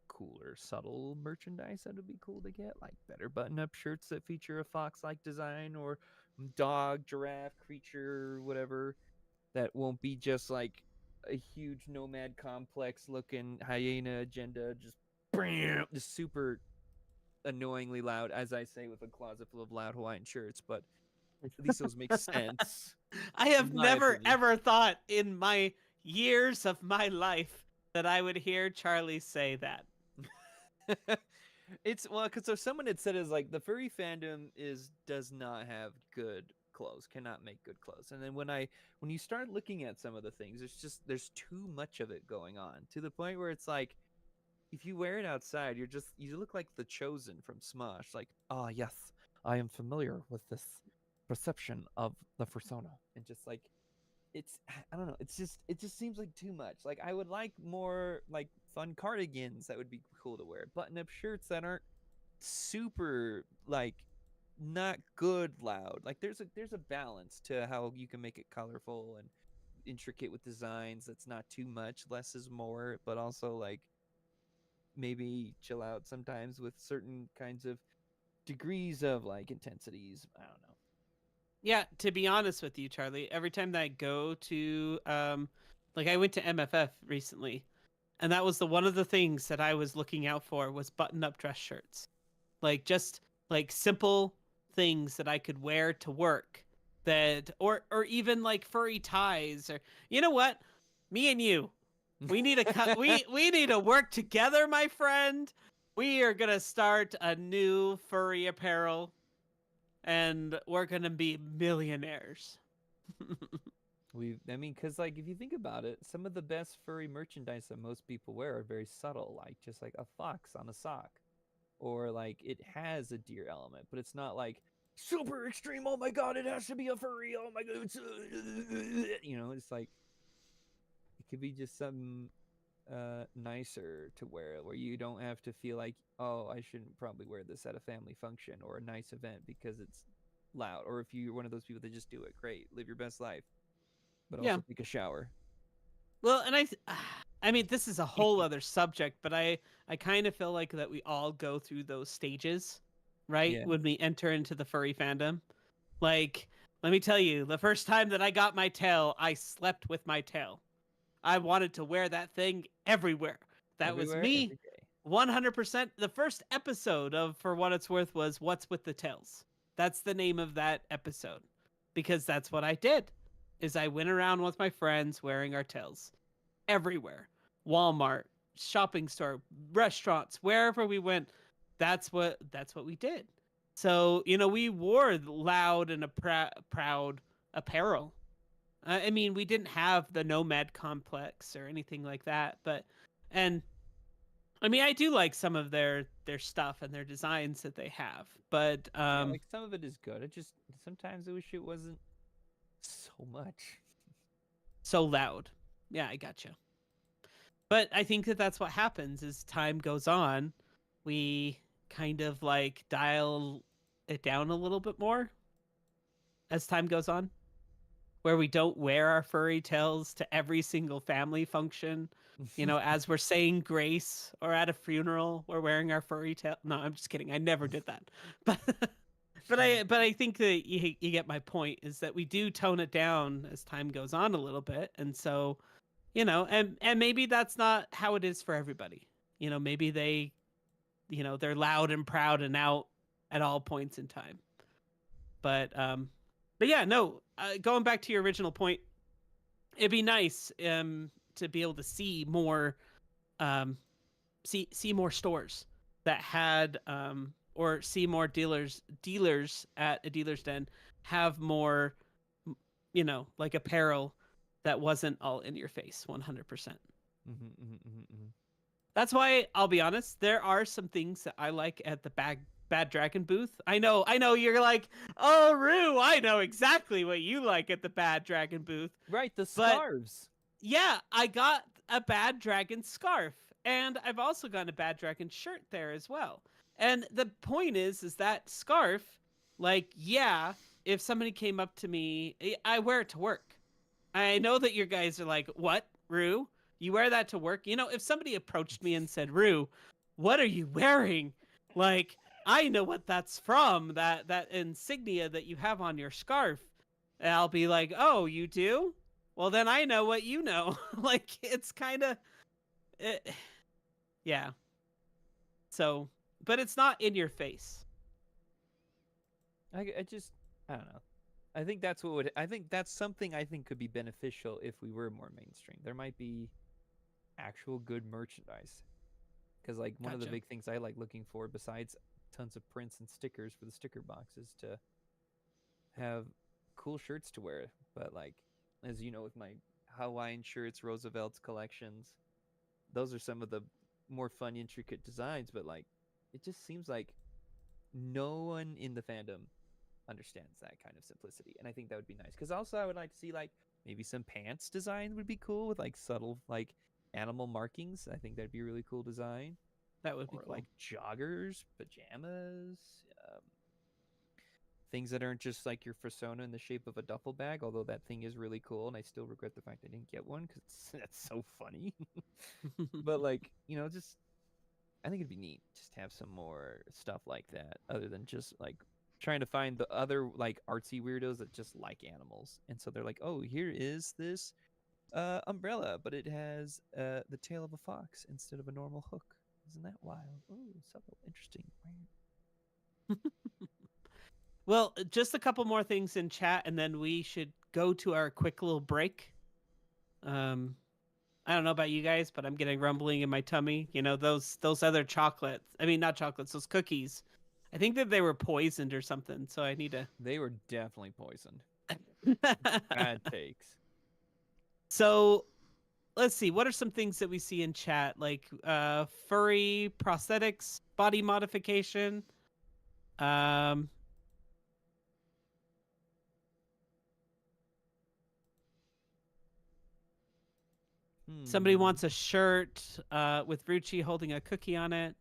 S3: cooler, subtle merchandise that would be cool to get, like better button-up shirts that feature a fox-like design, or dog, giraffe, creature, whatever, that won't be just like a huge nomad complex looking hyena agenda, just super annoyingly loud, as I say, with a closet full of loud Hawaiian shirts. But at least those make sense.
S4: I have
S3: In my
S4: never
S3: opinion.
S4: ever thought in my years of my life that I would hear Charlie say that.
S3: It's because so someone had said is like the furry fandom does not have good clothes, cannot make good clothes. And then when you start looking at some of the things, there's too much of it going on, to the point where it's like, if you wear it outside, you look like the Chosen from Smosh. Like, oh yes, I am familiar with this perception of the persona, and just like, I don't know, it just seems like too much. Like, I would like more like fun cardigans that would be cool to wear, button-up shirts that aren't super like not good loud. Like, there's a balance to how you can make it colorful and intricate with designs that's not too much. Less is more, but also like maybe chill out sometimes with certain kinds of degrees of like intensities. I don't know.
S4: Yeah, to be honest with you, Charlie, every time that I go to like I went to MFF recently, and that was one of the things that I was looking out for was button-up dress shirts. Like just like simple things that I could wear to work, that or even like furry ties, or you know what? Me and you, we need to we need to work together, my friend. We are going to start a new furry apparel, and we're going to be millionaires.
S3: I mean, because like if you think about it, some of the best furry merchandise that most people wear are very subtle, like just like a fox on a sock, or like it has a deer element, but it's not like super extreme. Oh my god, it has to be a furry. Oh my god, it's it's like it could be just something nicer to wear, where you don't have to feel like, oh, I shouldn't probably wear this at a family function or a nice event because it's loud. Or if you're one of those people that just do it, great, live your best life, but also take a shower.
S4: Well, and I mean, this is a whole other subject, but I kind of feel like that we all go through those stages, right?
S3: Yeah.
S4: When we enter into the furry fandom. Like, let me tell you, the first time that I got my tail, I slept with my tail. I wanted to wear that thing everywhere. That was
S3: Everywhere,
S4: me.
S3: every day.
S4: 100%. The first episode of For What It's Worth was What's with the Tails. That's the name of that episode, because that's what I did. Is I went around with my friends wearing our tails everywhere. Walmart, shopping store, restaurants, wherever we went, that's what we did. So, we wore loud and proud apparel. I mean, we didn't have the nomad complex or anything like that, and I mean, I do like some of their stuff and their designs that they have, but
S3: Yeah, like some of it is good. It just sometimes I wish it wasn't so much.
S4: so loud. Yeah, I gotcha. But I think that that's what happens as time goes on. We kind of like dial it down a little bit more as time goes on, where we don't wear our furry tails to every single family function. As we're saying grace or at a funeral, we're wearing our furry tail. No, I'm just kidding. I never did that. But I think that you get my point, is that we do tone it down as time goes on a little bit. And so, and maybe that's not how it is for everybody. Maybe they, they're loud and proud and out at all points in time. But yeah, no, going back to your original point, it'd be nice to be able to see more see more stores that had or see more dealers at a dealer's den have more like apparel that wasn't all in your face 100%. That's why I'll be honest, there are some things that I like at the Bad Dragon booth. I know you're like, oh, Rue, I know exactly what you like at the Bad Dragon booth.
S3: Right, the scarves.
S4: Yeah, I got a Bad Dragon scarf, and I've also gotten a Bad Dragon shirt there as well. And the point is that scarf, like, yeah, if somebody came up to me, I wear it to work. I know that you guys are like, what, Rue? You wear that to work? If somebody approached me and said, Rue, what are you wearing? Like, I know what that's from, that insignia that you have on your scarf. And I'll be like, oh, you do? Well, then I know what you know. Like, it's kind of, yeah. So, but it's not in your face.
S3: I don't know. I think that's something I think could be beneficial if we were more mainstream. There might be actual good merchandise. Because like one of the big things I like looking for, besides tons of prints and stickers for the sticker boxes, to have cool shirts to wear. But like, as you know, with my Hawaiian shirts, Roosevelt's collections, those are some of the more fun, intricate designs. But like, it just seems like no one in the fandom understands that kind of simplicity, and I think that would be nice. Because also, I would like to see like maybe some pants design would be cool with like subtle like animal markings. I think that'd be a really cool design.
S4: That would be
S3: or
S4: cool.
S3: Like joggers, pajamas, things that aren't just like your persona in the shape of a duffel bag. Although that thing is really cool, and I still regret the fact I didn't get one because that's so funny. But like, just I think it'd be neat just to have some more stuff like that, other than just like trying to find the other like artsy weirdos that just like animals, and so they're like, oh, here is this umbrella, but it has the tail of a fox instead of a normal hook. Isn't that wild? Oh, so interesting.
S4: Well, just a couple more things in chat, and then we should go to our quick little break. I don't know about you guys, but I'm getting rumbling in my tummy. You know, those other chocolates. I mean, not chocolates, those cookies. I think that they were poisoned or something, so I need to.
S3: They were definitely poisoned. Bad takes.
S4: So, let's see. What are some things that we see in chat, like furry prosthetics, body modification? Somebody wants a shirt with Ruchi holding a cookie on it.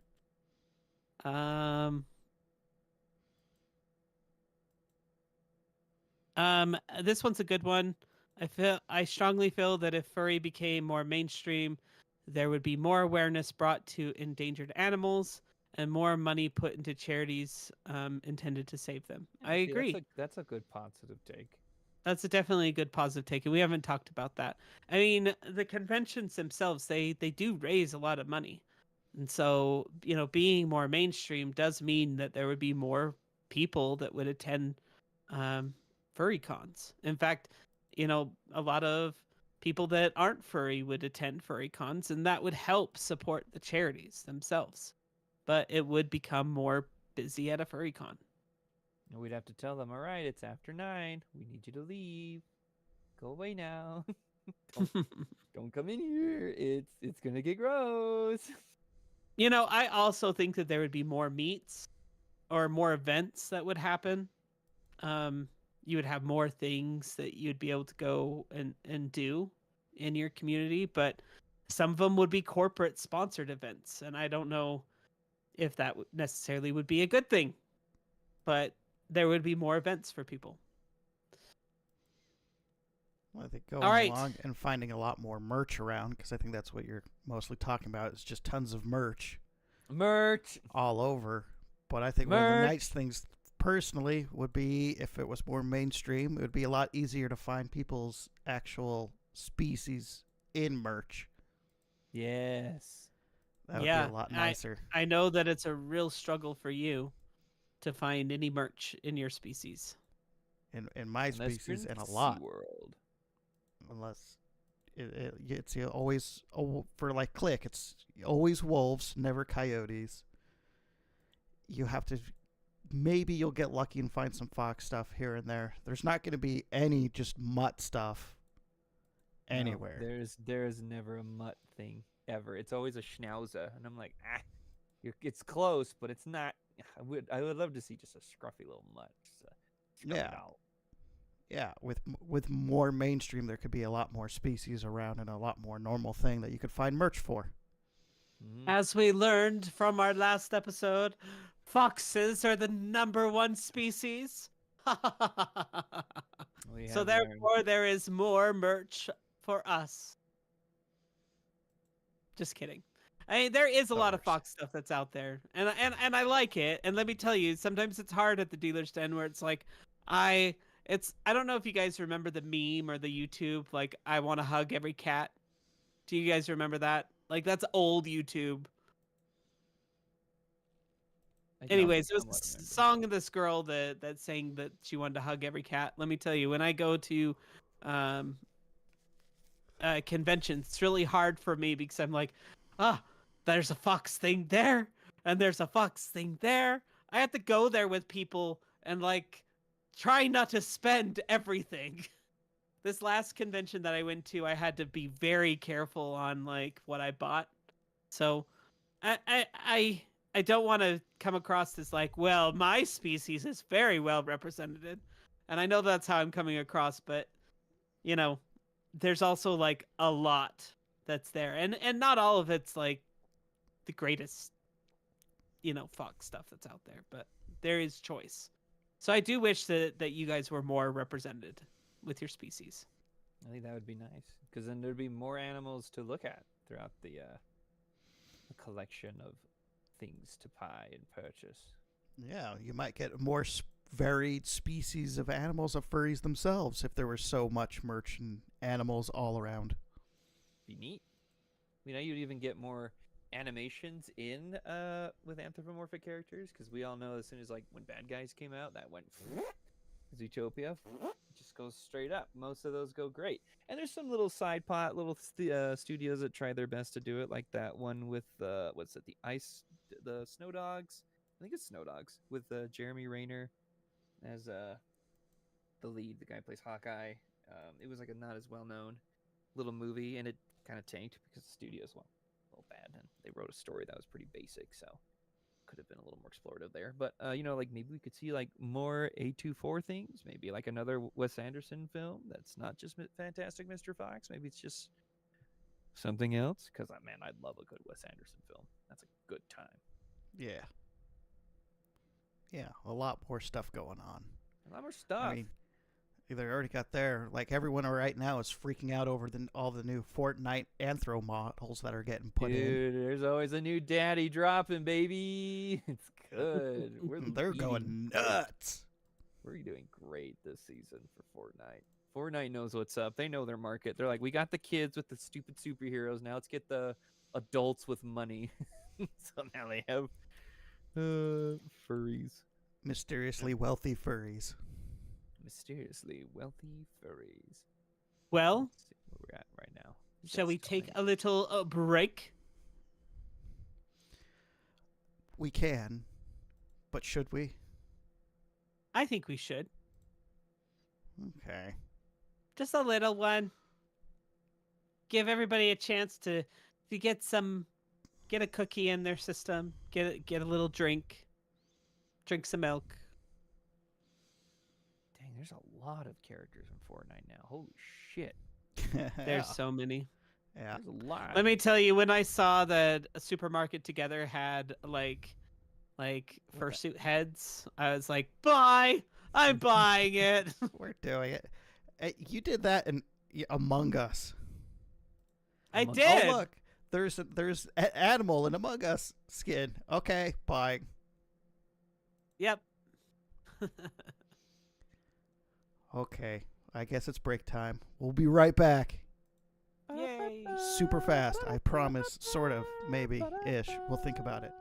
S4: This one's a good one. I strongly feel that if furry became more mainstream, there would be more awareness brought to endangered animals and more money put into charities intended to save them. I
S3: See,
S4: agree.
S3: That's a good positive take.
S4: That's definitely a good positive take, and we haven't talked about that. I mean, the conventions themselves, they do raise a lot of money. And so, you know, being more mainstream does mean that there would be more people that would attend furry cons. In fact, you know, a lot of people that aren't furry would attend furry cons, and that would help support the charities themselves. But it would become more busy at a furry con.
S3: And we'd have to tell them, all right, it's after 9. We need you to leave. Go away now. Don't come in here. It's gonna get gross.
S4: You know, I also think that there would be more meets or more events that would happen. You would have more things that you'd be able to go and do in your community, but some of them would be corporate sponsored events, and I don't know if that necessarily would be a good thing, but there would be more events for people.
S5: Well, I think going
S4: All right.
S5: along and finding a lot more merch around, because I think that's what you're mostly talking about, is just tons of merch all over. But I think one of the nice things, personally, would be if it was more mainstream, it would be a lot easier to find people's actual species in merch.
S3: Yes.
S5: That would be a lot nicer.
S4: I know that it's a real struggle for you to find any merch in your species.
S5: In my species, and a lot.
S3: World.
S5: Unless it's always, for like Klik, it's always wolves, never coyotes. You have to, maybe you'll get lucky and find some fox stuff here and there. There's not going to be any just mutt stuff anywhere.
S3: No, there's never a mutt thing ever. It's always a schnauzer, and I'm like, it's close, but it's not. I would love to see just a scruffy little mutt.
S5: Yeah, with more mainstream, there could be a lot more species around and a lot more normal thing that you could find merch for.
S4: As we learned from our last episode, foxes are the #1 species. So therefore, there is more merch for us. Just kidding. I mean, there is a lot of fox stuff that's out there, and I like it. And let me tell you, sometimes it's hard at the dealer's den where it's like, I don't know if you guys remember the meme or the YouTube, like, I want to hug every cat. Do you guys remember that? Like, that's old YouTube. Anyways, it was a song of this girl that saying that she wanted to hug every cat. Let me tell you, when I go to conventions, it's really hard for me because I'm like, there's a fox thing there, and there's a fox thing there. I have to go there with people and like try not to spend everything. This last convention that I went to, I had to be very careful on like what I bought. So I don't want to come across as like, well, my species is very well represented. And I know that's how I'm coming across, but you know, there's also like a lot that's there. And not all of it's like the greatest, you know, fox stuff that's out there, but there is choice. So I do wish that you guys were more represented with your species.
S3: I think that would be nice, because then there'd be more animals to look at throughout the collection of things to buy and purchase.
S5: Yeah, you might get more varied species of animals of furries themselves if there were so much merch and animals all around.
S3: Be neat. You know, you'd even get more animations in with anthropomorphic characters, because we all know as soon as like when Bad Guys came out, that went Zootopia. It just goes straight up. Most of those go great, and there's some little side pot, little studios that try their best to do it, like that one with what's it, the Snow Dogs. I think it's Snow Dogs with Jeremy Rayner as the lead. The guy who plays Hawkeye. It was like a not as well known little movie, and it kind of tanked because the studios went a little bad, and they wrote a story that was pretty basic, so could have been a little more explorative there. But you know, like maybe we could see like more A24 things, maybe like another Wes Anderson film that's not just Fantastic Mr. Fox. Maybe it's just something else, because man, I'd love a good Wes Anderson film. That's a good time.
S5: Yeah. Yeah, a lot more stuff going on.
S3: A lot more stuff.
S5: I mean, they already got there. Like, everyone right now is freaking out over all the new Fortnite Anthro models that are getting put in.
S3: Dude, there's always a new daddy dropping, baby. It's good.
S5: They're going nuts.
S3: We're doing great this season for Fortnite. Fortnite knows what's up. They know their market. They're like, we got the kids with the stupid superheroes. Now let's get the adults with money. So now they have furries.
S5: Mysteriously wealthy furries.
S3: Mysteriously wealthy furries.
S4: Well,
S3: Let's see where we're at right now.
S4: shall we
S3: Just
S4: take
S3: coming.
S4: a little break?
S5: We can, but should we?
S4: I think we should.
S5: Okay.
S4: Just a little one. Give everybody a chance to get a cookie in their system, get a little drink some milk.
S3: Dang, there's a lot of characters in Fortnite now. Holy shit.
S4: There's so many.
S5: Yeah.
S3: There's a lot.
S4: Let me tell you, when I saw that a Supermarket Together had like fursuit heads, I was like, buy! I'm buying it.
S5: We're doing it. You did that in Among Us.
S4: I
S3: Among-
S4: did.
S5: Oh, look. There's an animal in Among Us skin. Okay, buying.
S4: Yep.
S5: Okay, I guess it's break time. We'll be right back.
S4: Yay.
S5: Super fast, I promise. Sort of, maybe, ish. We'll think about it.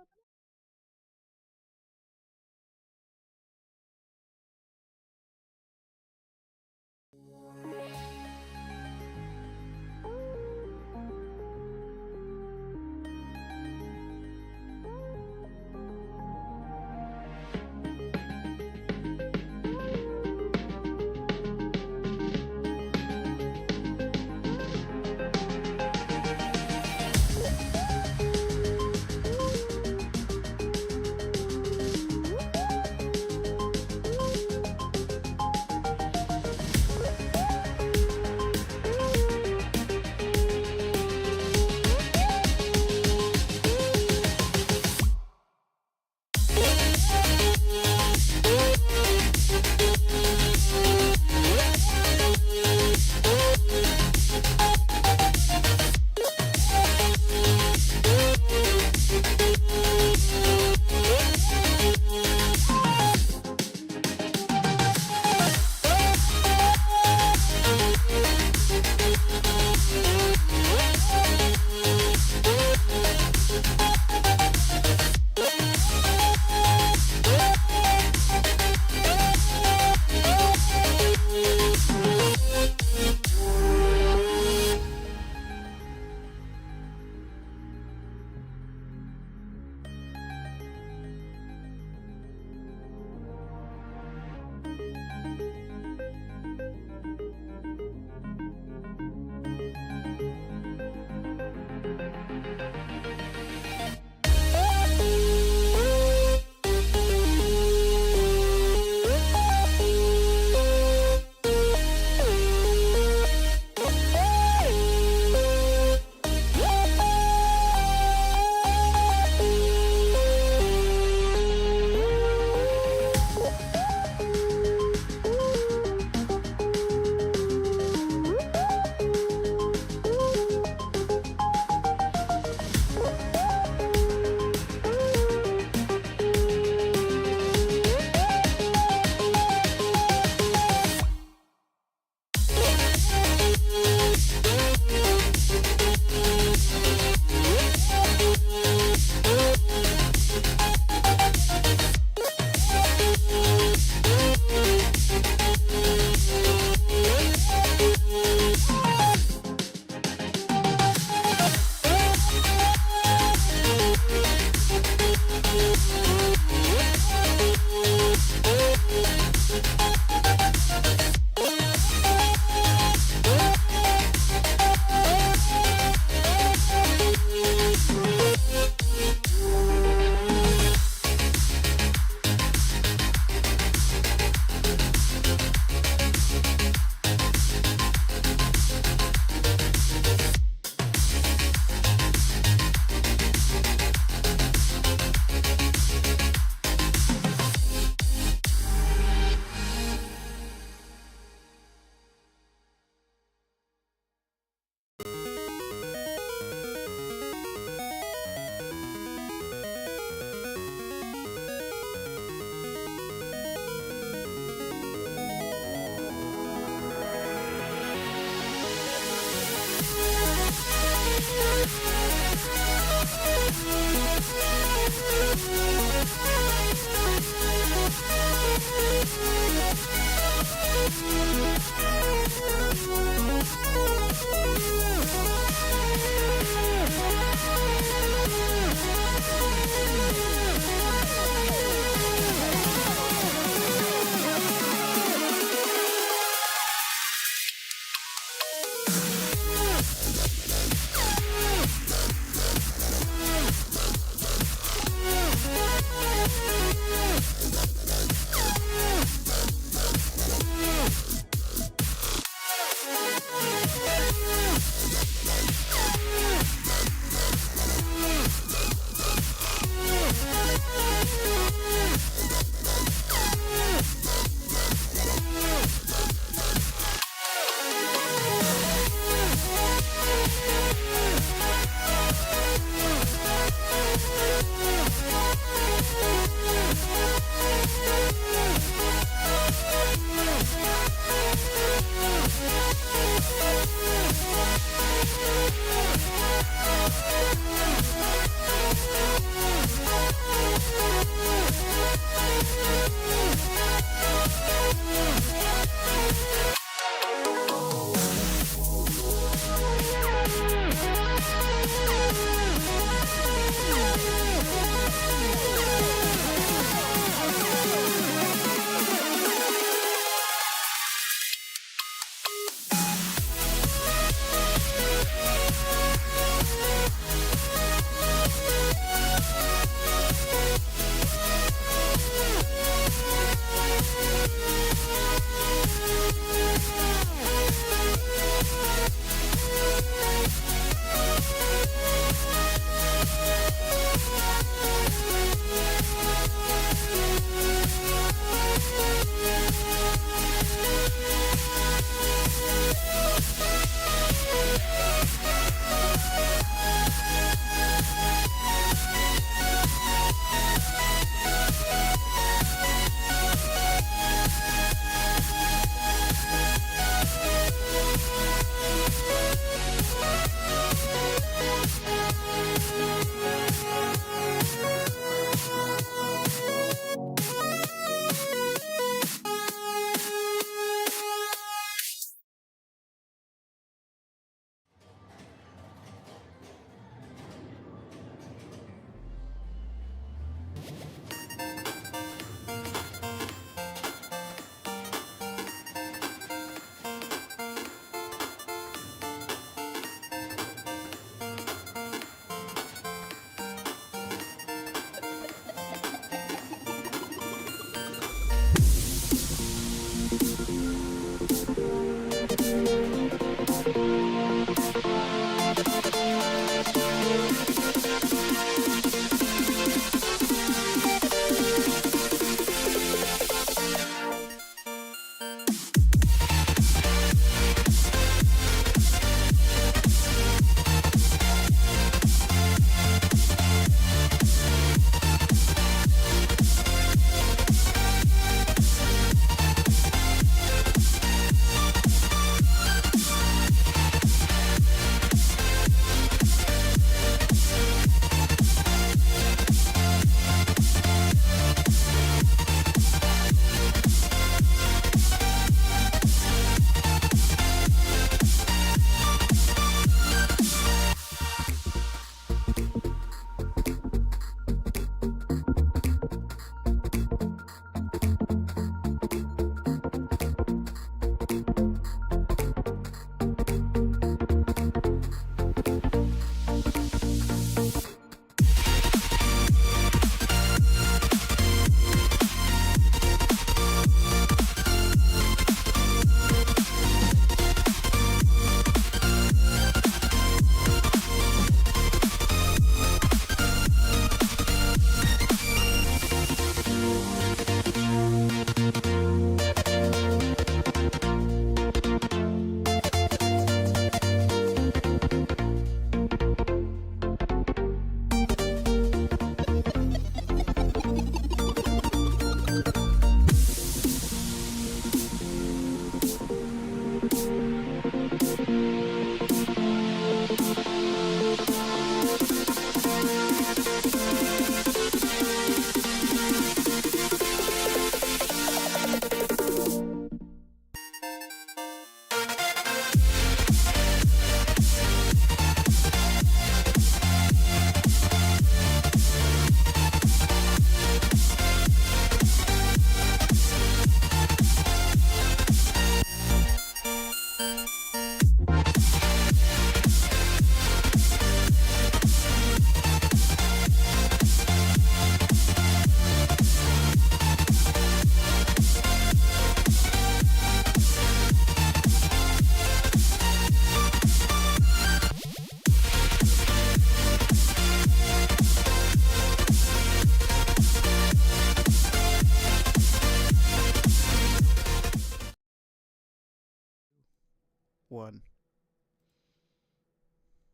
S5: one.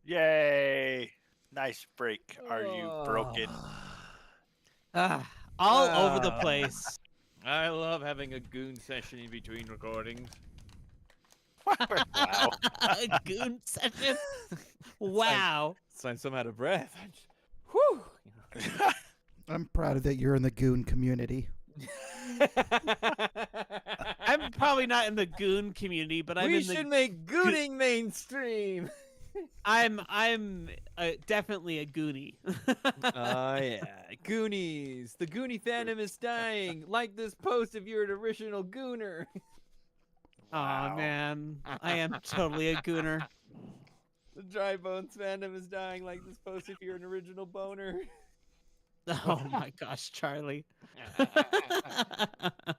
S2: Yay! Nice break. Are you broken?
S4: All over the
S3: Wow.
S4: place.
S3: I love having a goon session in between recordings.
S2: Wow.
S4: Goon session. Wow.
S3: Sign some out of breath. Whew.
S5: I'm proud that you're in the goon community.
S4: I'm probably not in the goon community, but I'm
S3: we
S4: in
S3: should
S4: the.
S3: make gooning mainstream.
S4: I'm definitely a goonie.
S3: Oh yeah, Goonies. The Goonie fandom is dying. Like this post if you're an original gooner.
S2: Wow.
S4: Oh man, I am totally a gooner.
S3: The Dry Bones fandom is dying. Like this post if you're an original boner.
S4: Oh my gosh, Charlie.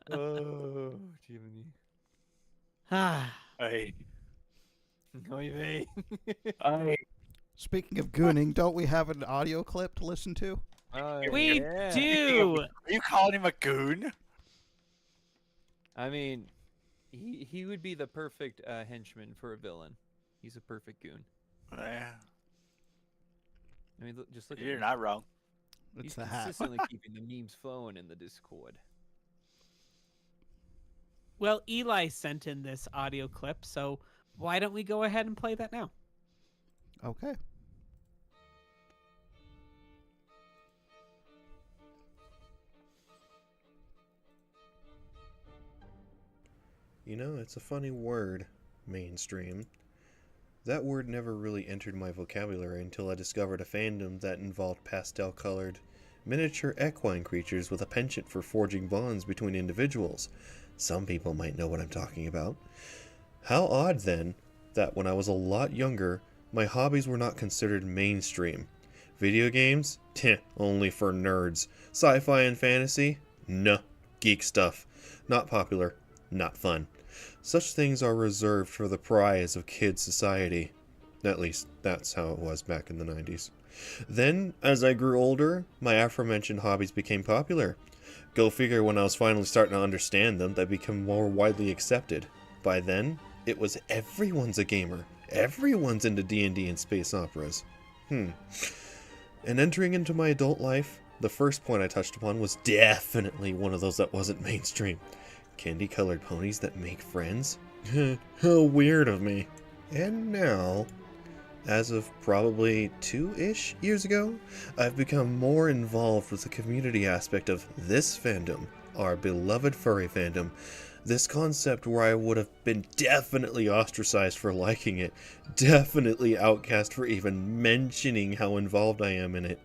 S3: Oh, Jiminy.
S4: Ah,
S2: Hey.
S3: Oy vey.
S5: Speaking of gooning, don't we have an audio clip to listen to?
S3: Oh,
S4: we
S3: yeah.
S4: do.
S2: Are you calling him a goon?
S3: I mean, he would be the perfect henchman for a villain. He's a perfect goon.
S2: Yeah,
S3: I mean, just look at
S2: you're
S3: him.
S2: not wrong.
S5: It's
S3: He's
S5: the hat.
S3: consistently keeping the memes flowing in the Discord.
S4: Well, Eli sent in this audio clip, so why don't we go ahead and play that now?
S5: Okay.
S6: You know, it's a funny word, mainstream. That word never really entered my vocabulary until I discovered a fandom that involved pastel-colored, miniature equine creatures with a penchant for forging bonds between individuals. Some people might know what I'm talking about. How odd, then, that when I was a lot younger, my hobbies were not considered mainstream. Video games? Teh, only for nerds. Sci-fi and fantasy? Nuh, geek stuff. Not popular, not fun. Such things are reserved for the prize of kid society. At least, that's how it was back in the 90s. Then, as I grew older, my aforementioned hobbies became popular. Go figure, when I was finally starting to understand them, they became more widely accepted. By then, it was everyone's a gamer. Everyone's into D&D and space operas. And entering into my adult life, the first point I touched upon was definitely one of those that wasn't mainstream. Candy-colored ponies that make friends? How weird of me. And now, as of probably 2-ish years ago, I've become more involved with the community aspect of this fandom, our beloved furry fandom. This concept where I would have been definitely ostracized for liking it, definitely outcast for even mentioning how involved I am in it.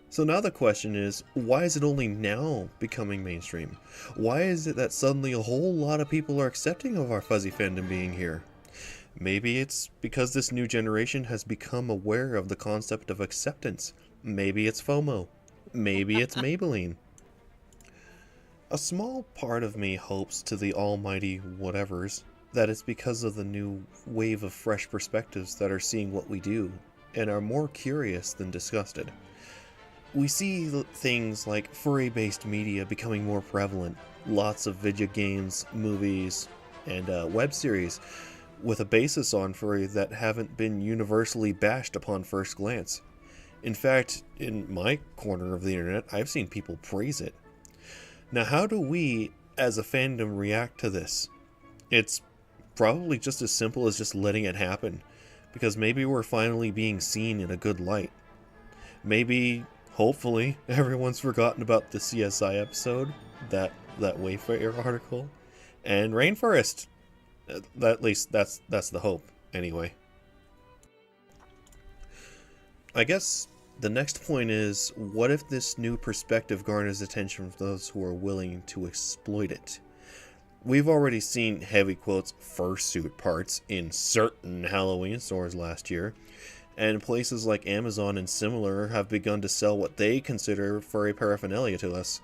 S6: So now the question is, why is it only now becoming mainstream? Why is it that suddenly a whole lot of people are accepting of our fuzzy fandom being here? Maybe it's because this new generation has become aware of the concept of acceptance. Maybe it's FOMO. Maybe it's Maybelline. A small part of me hopes to the almighty whatevers that it's because of the new wave of fresh perspectives that are seeing what we do and are more curious than disgusted. We see things like furry-based media becoming more prevalent, lots of video games, movies, and web series with a basis on furry that haven't been universally bashed upon first glance. In fact, in my corner of the internet, I've seen people praise it. Now, how do we, as a fandom, react to this? It's probably just as simple as just letting it happen, because maybe we're finally being seen in a good light. Maybe, hopefully, everyone's forgotten about the CSI episode, that Wayfarer article, and Rainforest. At least that's the hope, anyway. I guess the next point is, what if this new perspective garners attention from those who are willing to exploit it? We've already seen heavy quotes fursuit parts in certain Halloween stores last year, and places like Amazon and similar have begun to sell what they consider furry paraphernalia to us.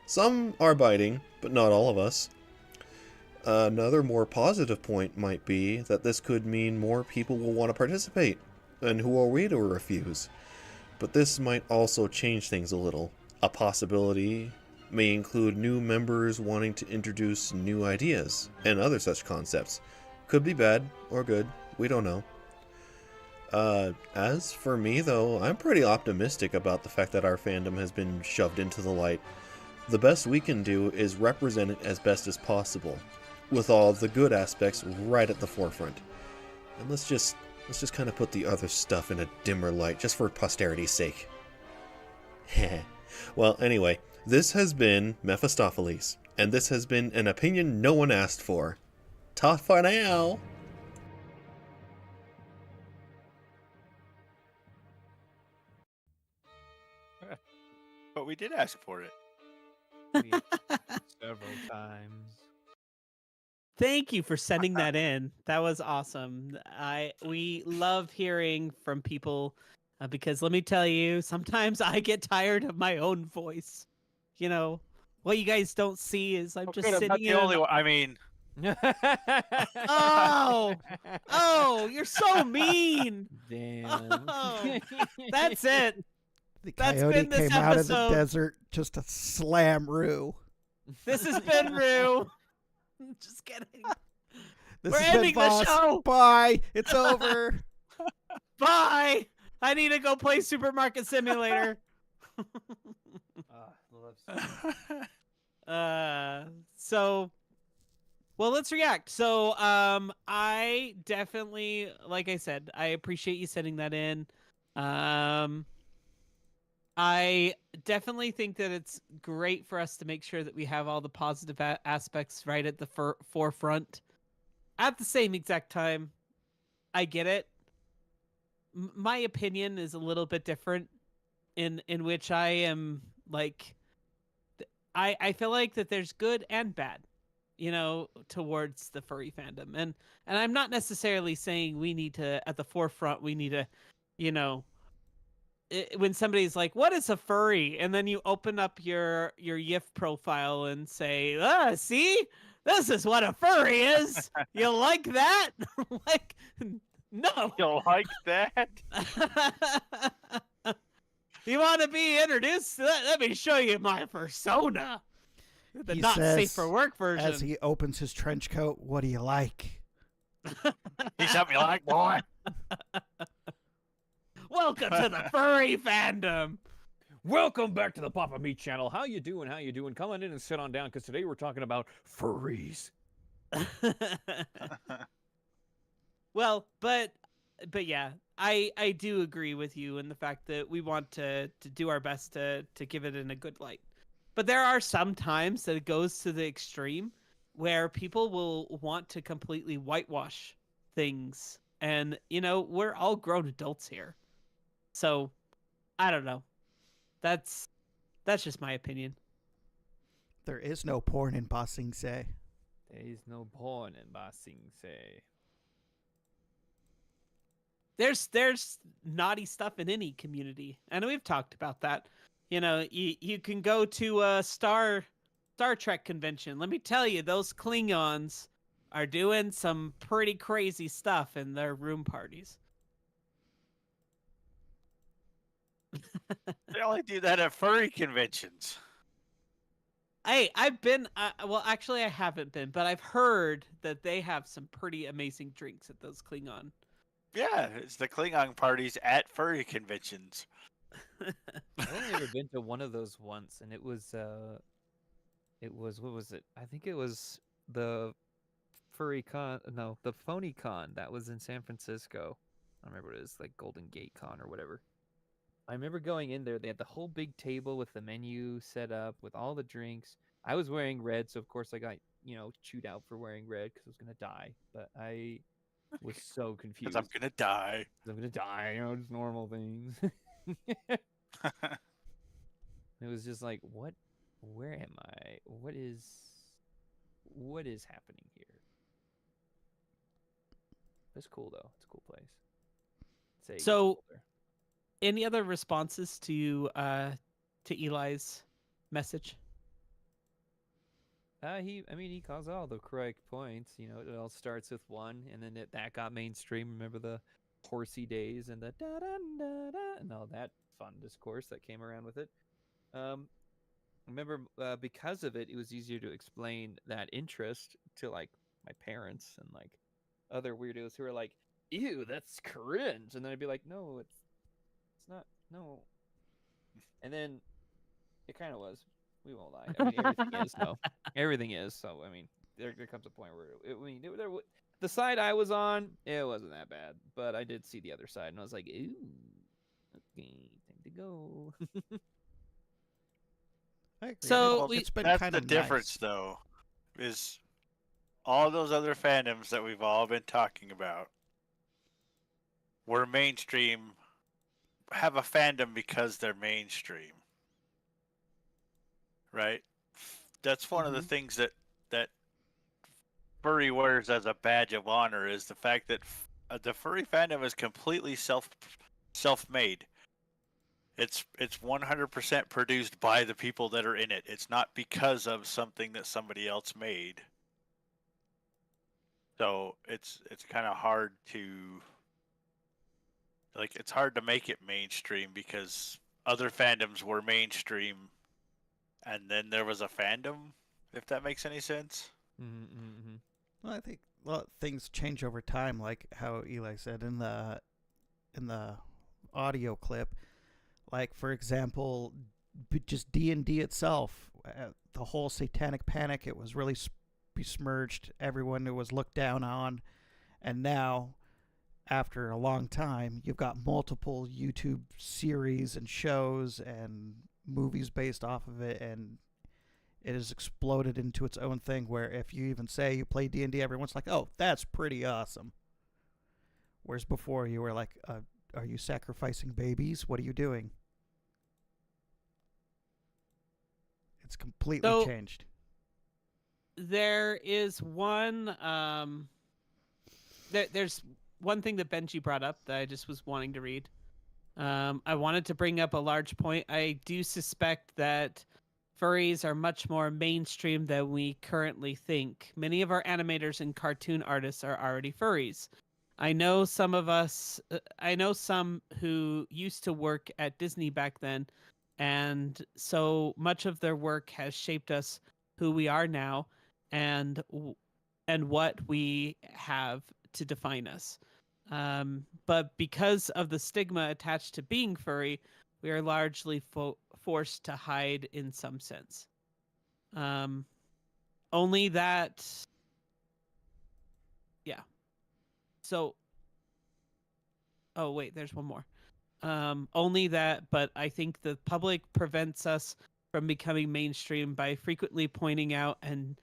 S6: Some are biting, but not all of us. Another more positive point might be that this could mean more people will want to participate, and who are we to refuse? But this might also change things a little. A possibility may include new members wanting to introduce new ideas and other such concepts. Could be bad or good, We don't know. As for me, though, I'm pretty optimistic about the fact that our fandom has been shoved into the light. The best we can do is represent it as best as possible, with all the good aspects right at the forefront. And let's just kind of put the other stuff in a dimmer light, just for posterity's sake. Well, anyway, this has been MephistophEli's, and this has been an opinion no one asked for. Ta for now!
S2: But we did ask for it.
S3: Several times.
S4: Thank you for sending that in. That was awesome. We love hearing from people because let me tell you, sometimes I get tired of my own voice. You know, what you guys don't see is I'm just
S2: Good, I'm not
S4: sitting
S2: the
S4: in
S2: only
S4: an...
S2: one. I mean,
S4: Oh, you're so mean.
S3: Damn.
S4: Oh, that's it.
S5: The
S4: That's
S5: coyote
S4: been this
S5: came out of the
S4: episode.
S5: desert just to slam Rue.
S4: This has been Rue. Just kidding.
S5: This
S4: We're
S5: has been
S4: ending the
S5: Boss.
S4: show.
S5: Bye. It's over.
S4: Bye. I need to go play Supermarket Simulator. So well, let's react. So I definitely, like I said, I appreciate you sending that in. I definitely think that it's great for us to make sure that we have all the positive aspects right at the forefront. At the same exact time, I get it. My opinion is a little bit different in which I am like, I feel like that there's good and bad, you know, towards the furry fandom. And I'm not necessarily saying we need to, at the forefront, we need to, you know, when somebody's like, what is a furry? And then you open up your YIF profile and say, see, this is what a furry is. You like that? Like, no.
S2: you'll like that?
S4: You want to be introduced? Let me show you my persona. The
S5: He
S4: not safe
S5: says,
S4: for work version.
S5: As he opens his trench coat, what do you like?
S2: He's something you like, boy.
S4: Welcome to the furry fandom.
S3: Welcome back to the Papa Meat channel. How you doing? How you doing? Come on in and sit on down because today we're talking about furries.
S4: Well, but yeah, I do agree with you in the fact that we want to do our best to give it in a good light. But there are some times that it goes to the extreme where people will want to completely whitewash things. And, you know, we're all grown adults here. So, I don't know. That's just my opinion.
S5: There is no porn in Ba Sing Se.
S3: There is no porn in Ba Sing Se.
S4: There's naughty stuff in any community, and we've talked about that. You know, you can go to a Star Trek convention. Let me tell you, those Klingons are doing some pretty crazy stuff in their room parties.
S2: They only do that at furry conventions.
S4: Hey, I've been. Well, actually, I haven't been, but I've heard that they have some pretty amazing drinks at those Klingon.
S2: Yeah, it's the Klingon parties at furry conventions.
S3: I've only ever been to one of those once, and it was what was it? I think it was the Furry Con. No, the Phony Con that was in San Francisco. I don't remember what it was, like Golden Gate Con or whatever. I remember going in there. They had the whole big table with the menu set up with all the drinks. I was wearing red, so of course I got, you know, chewed out for wearing red because I was gonna die. But I was so confused.
S2: Because I'm gonna die.
S3: I'm gonna die. You know, just normal things. It was just like, what? Where am I? What is happening here? It's cool though. It's a cool place.
S4: So, any other responses to Eli's message?
S3: He calls all the correct points. You know, it all starts with one, and then that got mainstream. Remember the horsey days and the da da da da and all that fun discourse that came around with it. Remember, because of it, it was easier to explain that interest to like my parents and like other weirdos who are like, ew, that's cringe. And then I'd be like, no, it's not. No. And then it kind of was. We won't lie. I mean, everything is though. Everything is. So I mean, there comes a point where the side I was on, it wasn't that bad, but I did see the other side, and I was like, ooh, okay, time to go.
S5: I agree.
S4: So
S5: It's been
S2: That's
S5: kind
S2: the
S5: of
S2: difference,
S5: nice.
S2: though, is all those other fandoms that we've all been talking about were mainstream, have a fandom because they're mainstream, right? That's one of the things that furry wears as a badge of honor is the fact that the furry fandom is completely self-made. It's 100% produced by the people that are in it. It's not because of something that somebody else made. So it's kind of hard to it's hard to make it mainstream because other fandoms were mainstream and then there was a fandom, if that makes any sense.
S3: Mm-hmm.
S5: Well, I think things change over time, like how Eli said in the audio clip. Like for example, just D&D itself, the whole satanic panic. It was really besmirched. Everyone it was looked down on, and now, after a long time, you've got multiple YouTube series and shows and movies based off of it, and it has exploded into its own thing where if you even say you play D&D, everyone's like, oh, that's pretty awesome. Whereas before you were like, are you sacrificing babies? What are you doing? It's completely changed.
S4: There is one there's one thing that Benji brought up that I just was wanting to read. I wanted to bring up a large point. I do suspect that furries are much more mainstream than we currently think. Many of our animators and cartoon artists are already furries. I know some who used to work at Disney back then, and so much of their work has shaped us who we are now and what we have to define us. But because of the stigma attached to being furry, we are largely forced to hide in some sense. Only that, yeah. So, oh wait, there's one more. Only that, but I think the public prevents us from becoming mainstream by frequently pointing out and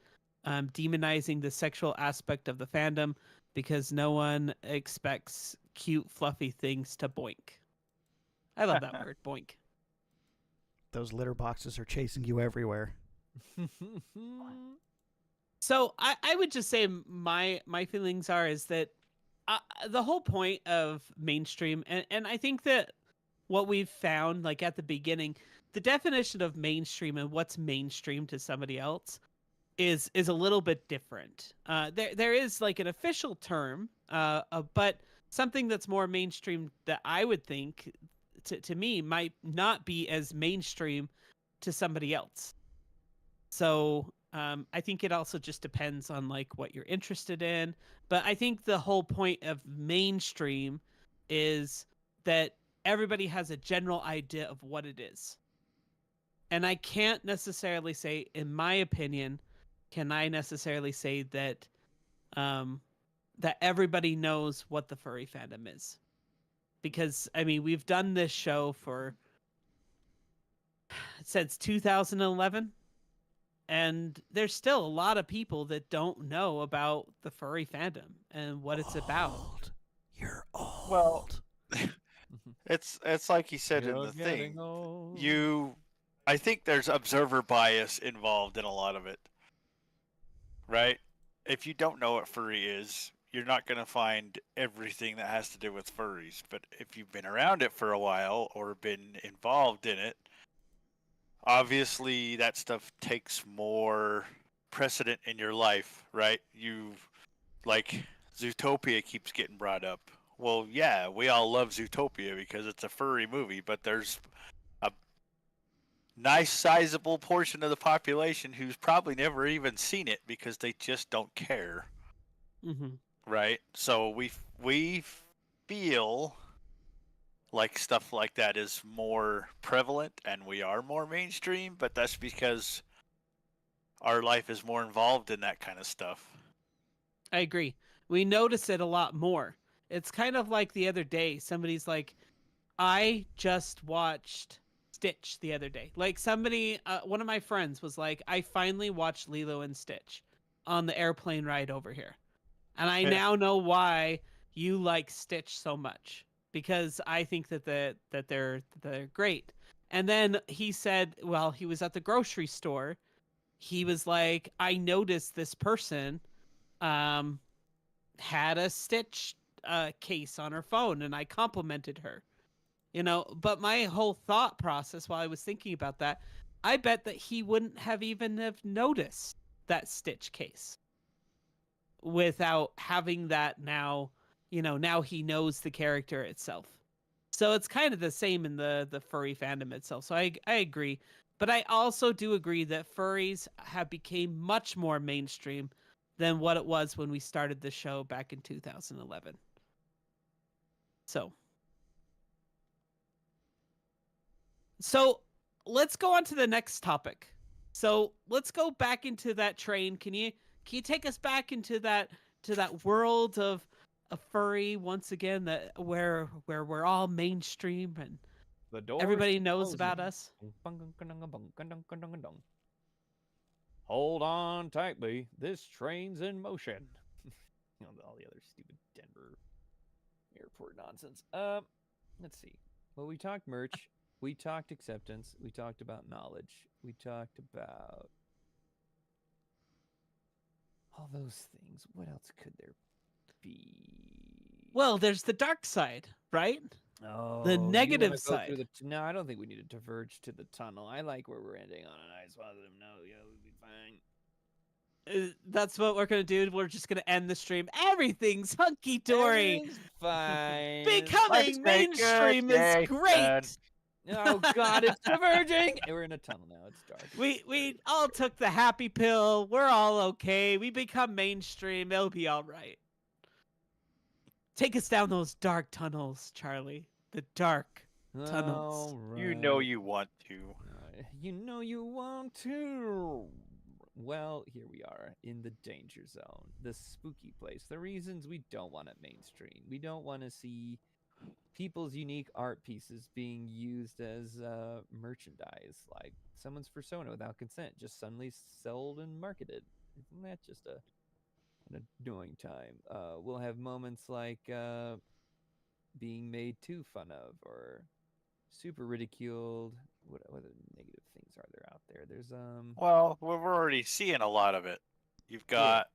S4: demonizing the sexual aspect of the fandom because no one expects cute, fluffy things to boink. I love that word, boink.
S5: Those litter boxes are chasing you everywhere.
S4: So I would just say my feelings is that the whole point of mainstream, and I think that what we've found, like at the beginning, the definition of mainstream and what's mainstream to somebody else is a little bit different. There is like an official term, but something that's more mainstream that I would think to me might not be as mainstream to somebody else. So I think it also just depends on like what you're interested in. But I think the whole point of mainstream is that everybody has a general idea of what it is. And I can't necessarily say, in my opinion, can I necessarily say that that everybody knows what the furry fandom is. Because, I mean, we've done this show since 2011. And there's still a lot of people that don't know about the furry fandom and what it's about.
S5: You're old.
S2: Well, it's like you said in
S3: You're
S2: the
S3: getting
S2: thing.
S3: old.
S2: I think there's observer bias involved in a lot of it, right? If you don't know what furry is, you're not going to find everything that has to do with furries. But if you've been around it for a while or been involved in it, obviously that stuff takes more precedent in your life, right? Like Zootopia keeps getting brought up. Well, yeah, we all love Zootopia because it's a furry movie, but there's a nice sizable portion of the population who's probably never even seen it because they just don't care.
S4: Mm-hmm.
S2: right? So we feel like stuff like that is more prevalent and we are more mainstream, but that's because our life is more involved in that kind of stuff.
S4: I agree. We notice it a lot more. It's kind of like the other day, somebody's like, I just watched Stitch the other day. Like somebody, one of my friends was like, I finally watched Lilo and Stitch on the airplane ride over here. And I
S2: Yeah.
S4: now know why you like Stitch so much, because I think that they're great. And then he said, well, he was at the grocery store. He was like, I noticed this person had a Stitch case on her phone, and I complimented her. But my whole thought process while I was thinking about that, I bet that he wouldn't have even have noticed that Stitch case without having that now. Now he knows the character itself. So it's kind of the same in the furry fandom itself. So I agree. But I also do agree that furries have become much more mainstream than what it was when we started the show back in 2011. So let's go on to the next topic. So let's go back into that train. Can you take us back into that world of a furry once again, that where we're all mainstream and
S3: The doors
S4: everybody
S3: to
S4: knows about
S3: closing.
S4: us?
S3: Hold on tightly. This train's in motion. All the other stupid Denver airport nonsense. Let's see. Well, we talked merch. We talked acceptance. We talked about knowledge. We talked about all those things. What else could there be?
S4: Well, there's the dark side, right?
S3: Oh,
S4: the
S3: you wanna
S4: negative
S3: go
S4: side.
S3: through no, I don't think we need to diverge to the tunnel. I like where we're ending on, and I just wanted them to know, we'll be fine.
S4: That's what we're gonna do. We're just gonna end the stream. Everything's hunky dory.
S3: Everything's fine.
S4: Becoming mainstream is great.
S3: Oh God, it's diverging. And we're in a tunnel now. It's dark.
S4: We all took the happy pill. We're all okay. We become mainstream. It'll be all right. Take us down those dark tunnels, Charlie. The dark tunnels.
S3: All
S2: You know
S3: right.
S2: you want to.
S3: You know you want to. Well, here we are in the danger zone, the spooky place. The reasons we don't want it mainstream. We don't want to see people's unique art pieces being used as merchandise, like someone's persona without consent, just suddenly sold and marketed. Isn't that just an annoying time? We'll have moments like being made too fun of or super ridiculed. What other negative things are there out there? There's
S2: Well, we're already seeing a lot of it. You've got,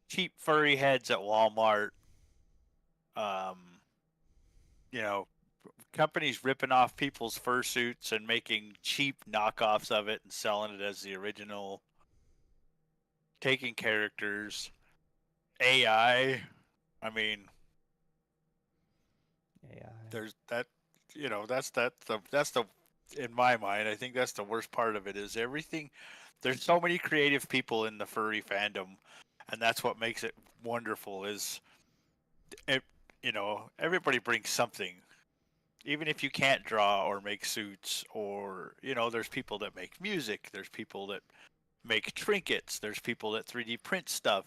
S2: cheap furry heads at Walmart. You know, companies ripping off people's fursuits and making cheap knockoffs of it and selling it as the original. Taking characters, AI. I mean,
S3: AI.
S2: there's that. That's the. In my mind, I think that's the worst part of it. Is everything. There's so many creative people in the furry fandom, and that's what makes it wonderful. Is it, everybody brings something. Even if you can't draw or make suits, or there's people that make music. There's people that make trinkets. There's people that 3D print stuff.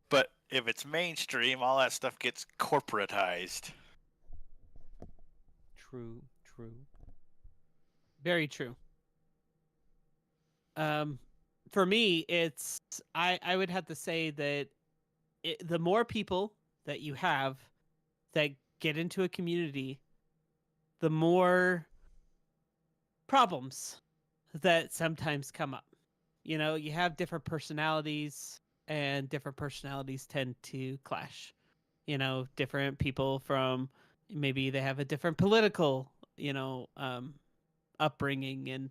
S2: But if it's mainstream, all that stuff gets corporatized.
S3: True.
S4: Very true. For me, it's I would have to say that the more people that you have that get into a community, the more problems that sometimes come up. You have different personalities, and different personalities tend to clash. Different people from maybe they have a different political, upbringing, and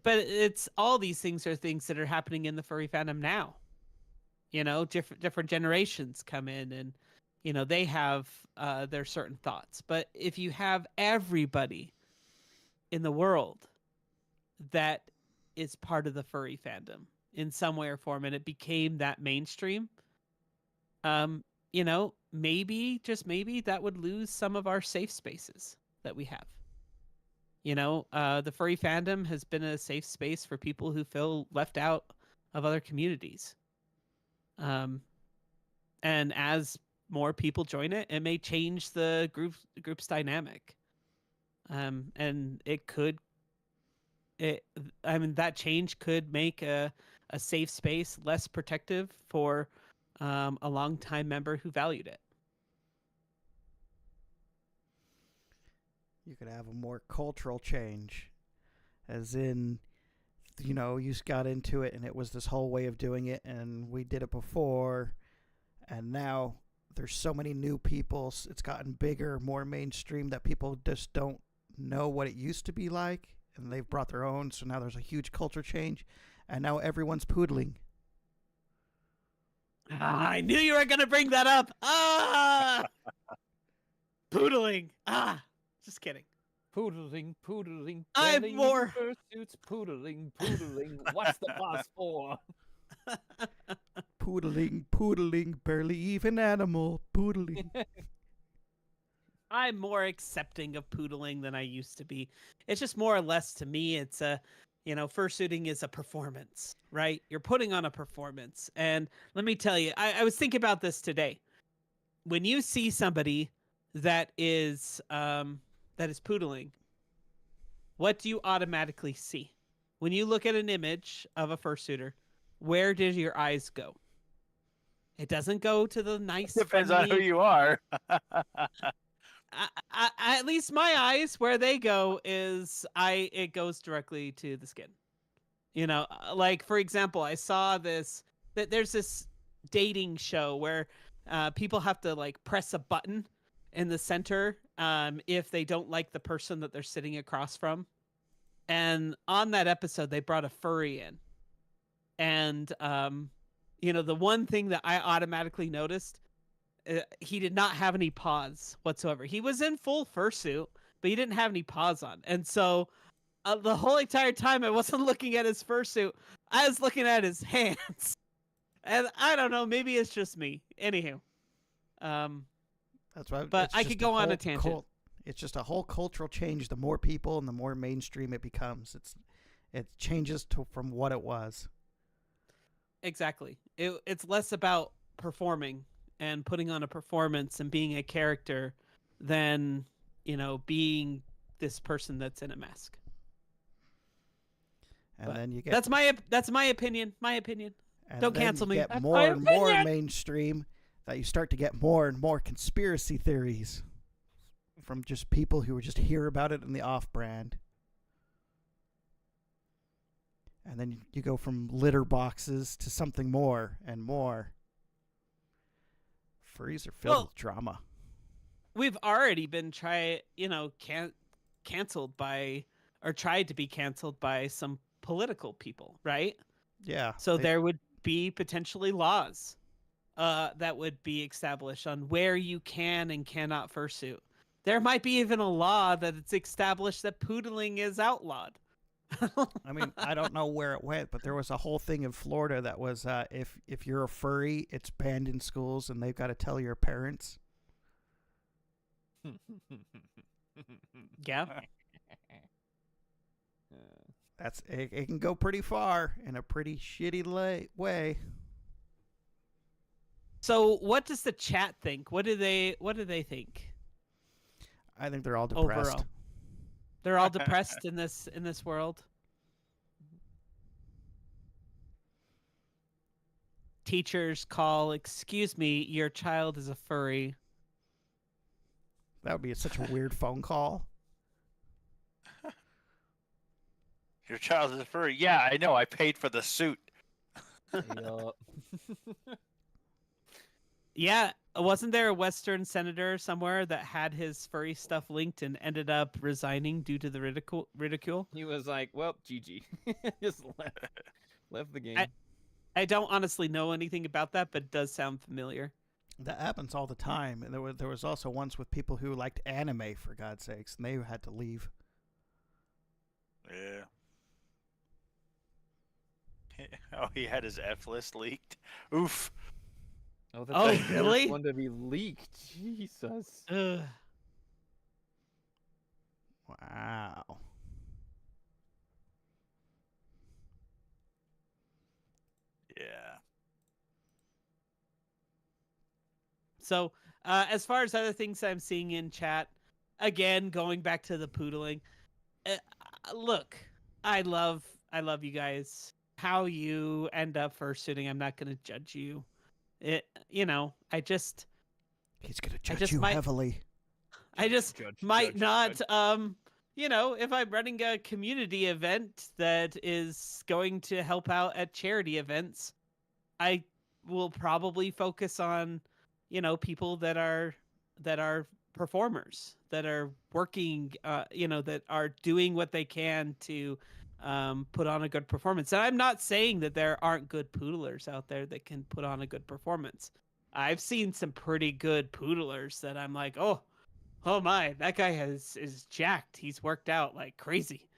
S4: but it's all these things are things that are happening in the furry fandom now. Different generations come in, and they have their certain thoughts. But if you have everybody in the world that is part of the furry fandom, in some way or form and it became that mainstream, maybe, just maybe, that would lose some of our safe spaces that we have. The furry fandom has been a safe space for people who feel left out of other communities. And as more people join it, it may change the group's dynamic. And that change could make a safe space less protective for a longtime member who valued it.
S5: You could have a more cultural change, as in, you just got into it and it was this whole way of doing it and we did it before, and now there's so many new people, it's gotten bigger, more mainstream, that people just don't know what it used to be like, and they've brought their own, so now there's a huge culture change, and now everyone's poodling.
S4: I knew you were going to bring that up. Poodling. Just kidding.
S3: Poodling.
S4: I'm
S3: belly
S4: more-
S3: fursuits, poodling. What's the boss for?
S5: Poodling, barely even animal, poodling.
S4: I'm more accepting of poodling than I used to be. It's just more or less, to me, it's fursuiting is a performance, right? You're putting on a performance. And let me tell you, I was thinking about this today. When you see somebody that is poodling, what do you automatically see? When you look at an image of a fursuiter, where does your eyes go? It doesn't go to the nice,
S2: Depends on who
S4: friendly-
S2: you are.
S4: at least my eyes, where they go is it goes directly to the skin. Like, for example, I saw that there's this dating show where people have to like press a button in the center if they don't like the person that they're sitting across from. And on that episode, they brought a furry in. And, the one thing that I automatically noticed, he did not have any paws whatsoever. He was in full fursuit, but he didn't have any paws on. And so the whole entire time, I wasn't looking at his fursuit. I was looking at his hands. And I don't know, maybe it's just me. Anywho.
S5: That's why.
S4: But
S5: it's
S4: I
S5: just
S4: could go on a tangent.
S5: It's just a whole cultural change. The more people and the more mainstream it becomes, it changes from what it was.
S4: Exactly. It's less about performing and putting on a performance and being a character than, being this person that's in a mask.
S5: And
S4: But
S5: then you get
S4: that's my opinion. My opinion.
S5: and
S4: don't
S5: then
S4: cancel
S5: you
S4: me.
S5: Get
S4: That's
S5: more
S4: my
S5: and more
S4: opinion.
S5: mainstream, that you start to get more and more conspiracy theories from just people who just hear about it in the off-brand. And then you go from litter boxes to something more and more. Furries are filled with drama.
S4: We've already been canceled by, or tried to be canceled by, some political people, right?
S5: Yeah.
S4: So there would be potentially laws that would be established on where you can and cannot fursuit. There might be even a law that it's established that poodling is outlawed.
S5: I mean, I don't know where it went, but there was a whole thing in Florida that was if you're a furry, it's banned in schools and they've got to tell your parents.
S4: Yeah.
S5: It can go pretty far in a pretty shitty way.
S4: So what does the chat think? What do they think?
S5: I think they're all depressed.
S4: Overall. They're all depressed in this world. Teachers call, "Excuse me, your child is a furry."
S5: That would be such a weird phone call.
S2: Your child is a furry. Yeah, I know. I paid for the suit.
S3: Yup.
S4: Yeah, wasn't there a Western senator somewhere that had his furry stuff linked and ended up resigning due to the ridicule?
S3: He was like, well, GG. Just left the game.
S4: I don't honestly know anything about that, but it does sound familiar.
S5: That happens all the time. And there was also once with people who liked anime, for God's sakes, and they had to leave.
S2: Yeah. Oh, he had his F list leaked. Oof.
S3: Oh,
S4: Oh,
S3: the first
S4: really?
S3: one to be leaked. Jesus.
S4: Ugh.
S5: Wow.
S2: Yeah.
S4: So, as far as other things I'm seeing in chat, again, going back to the poodling, look, I love you guys. How you end up fursuiting, I'm not going to judge you. I just
S5: He's gonna
S4: I
S5: judge
S4: just
S5: you
S4: might-
S5: heavily.
S4: I just
S3: Judge,
S4: might
S3: judge,
S4: not
S3: judge.
S4: if I'm running a community event that is going to help out at charity events, I will probably focus on people that are performers, that are working, that are doing what they can to put on a good performance. And I'm not saying that there aren't good poodlers out there that can put on a good performance. I've seen some pretty good poodlers that I'm like, oh my, that guy is jacked. He's worked out like crazy,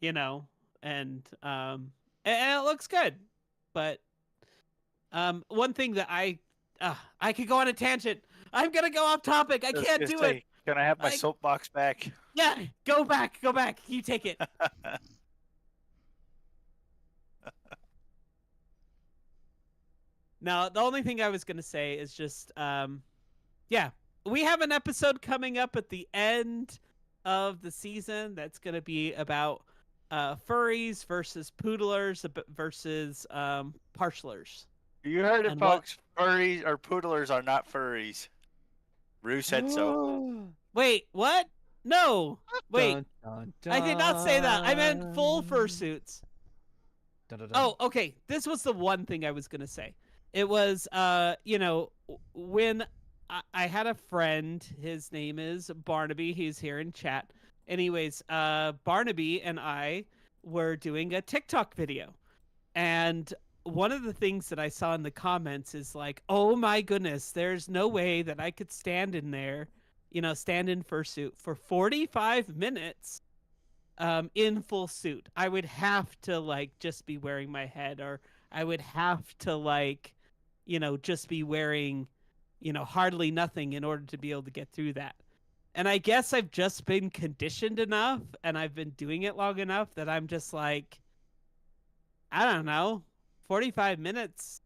S4: and it looks good. But one thing that I could go on a tangent. I'm gonna go off topic. I
S2: was
S4: can't
S2: gonna
S4: do
S2: say,
S4: it.
S2: Can I have my
S4: I-
S2: soapbox back?
S4: Yeah, go back. You take it. Now, the only thing I was gonna say is just, yeah, we have an episode coming up at the end of the season that's gonna be about furries versus poodlers versus parcellers.
S2: You heard it,
S4: And what-
S2: folks. Furries or poodlers are not furries. Rue said so.
S4: Wait, what? No, wait.
S3: Dun, dun,
S4: I did not say that. I meant full
S3: dun.
S4: fursuits.
S3: Dun, dun, dun.
S4: Oh, okay. This was the one thing I was gonna say. It was, when I had a friend. His name is Barnaby. He's here in chat. Anyways, Barnaby and I were doing a TikTok video, and one of the things that I saw in the comments is like, "Oh my goodness, there's no way that I could stand in there, stand in fursuit for 45 minutes." In full suit. I would have to just be wearing my head, or I would have to just be wearing, hardly nothing in order to be able to get through that. And I guess I've just been conditioned enough and I've been doing it long enough that I'm just like, I don't know, 45 minutes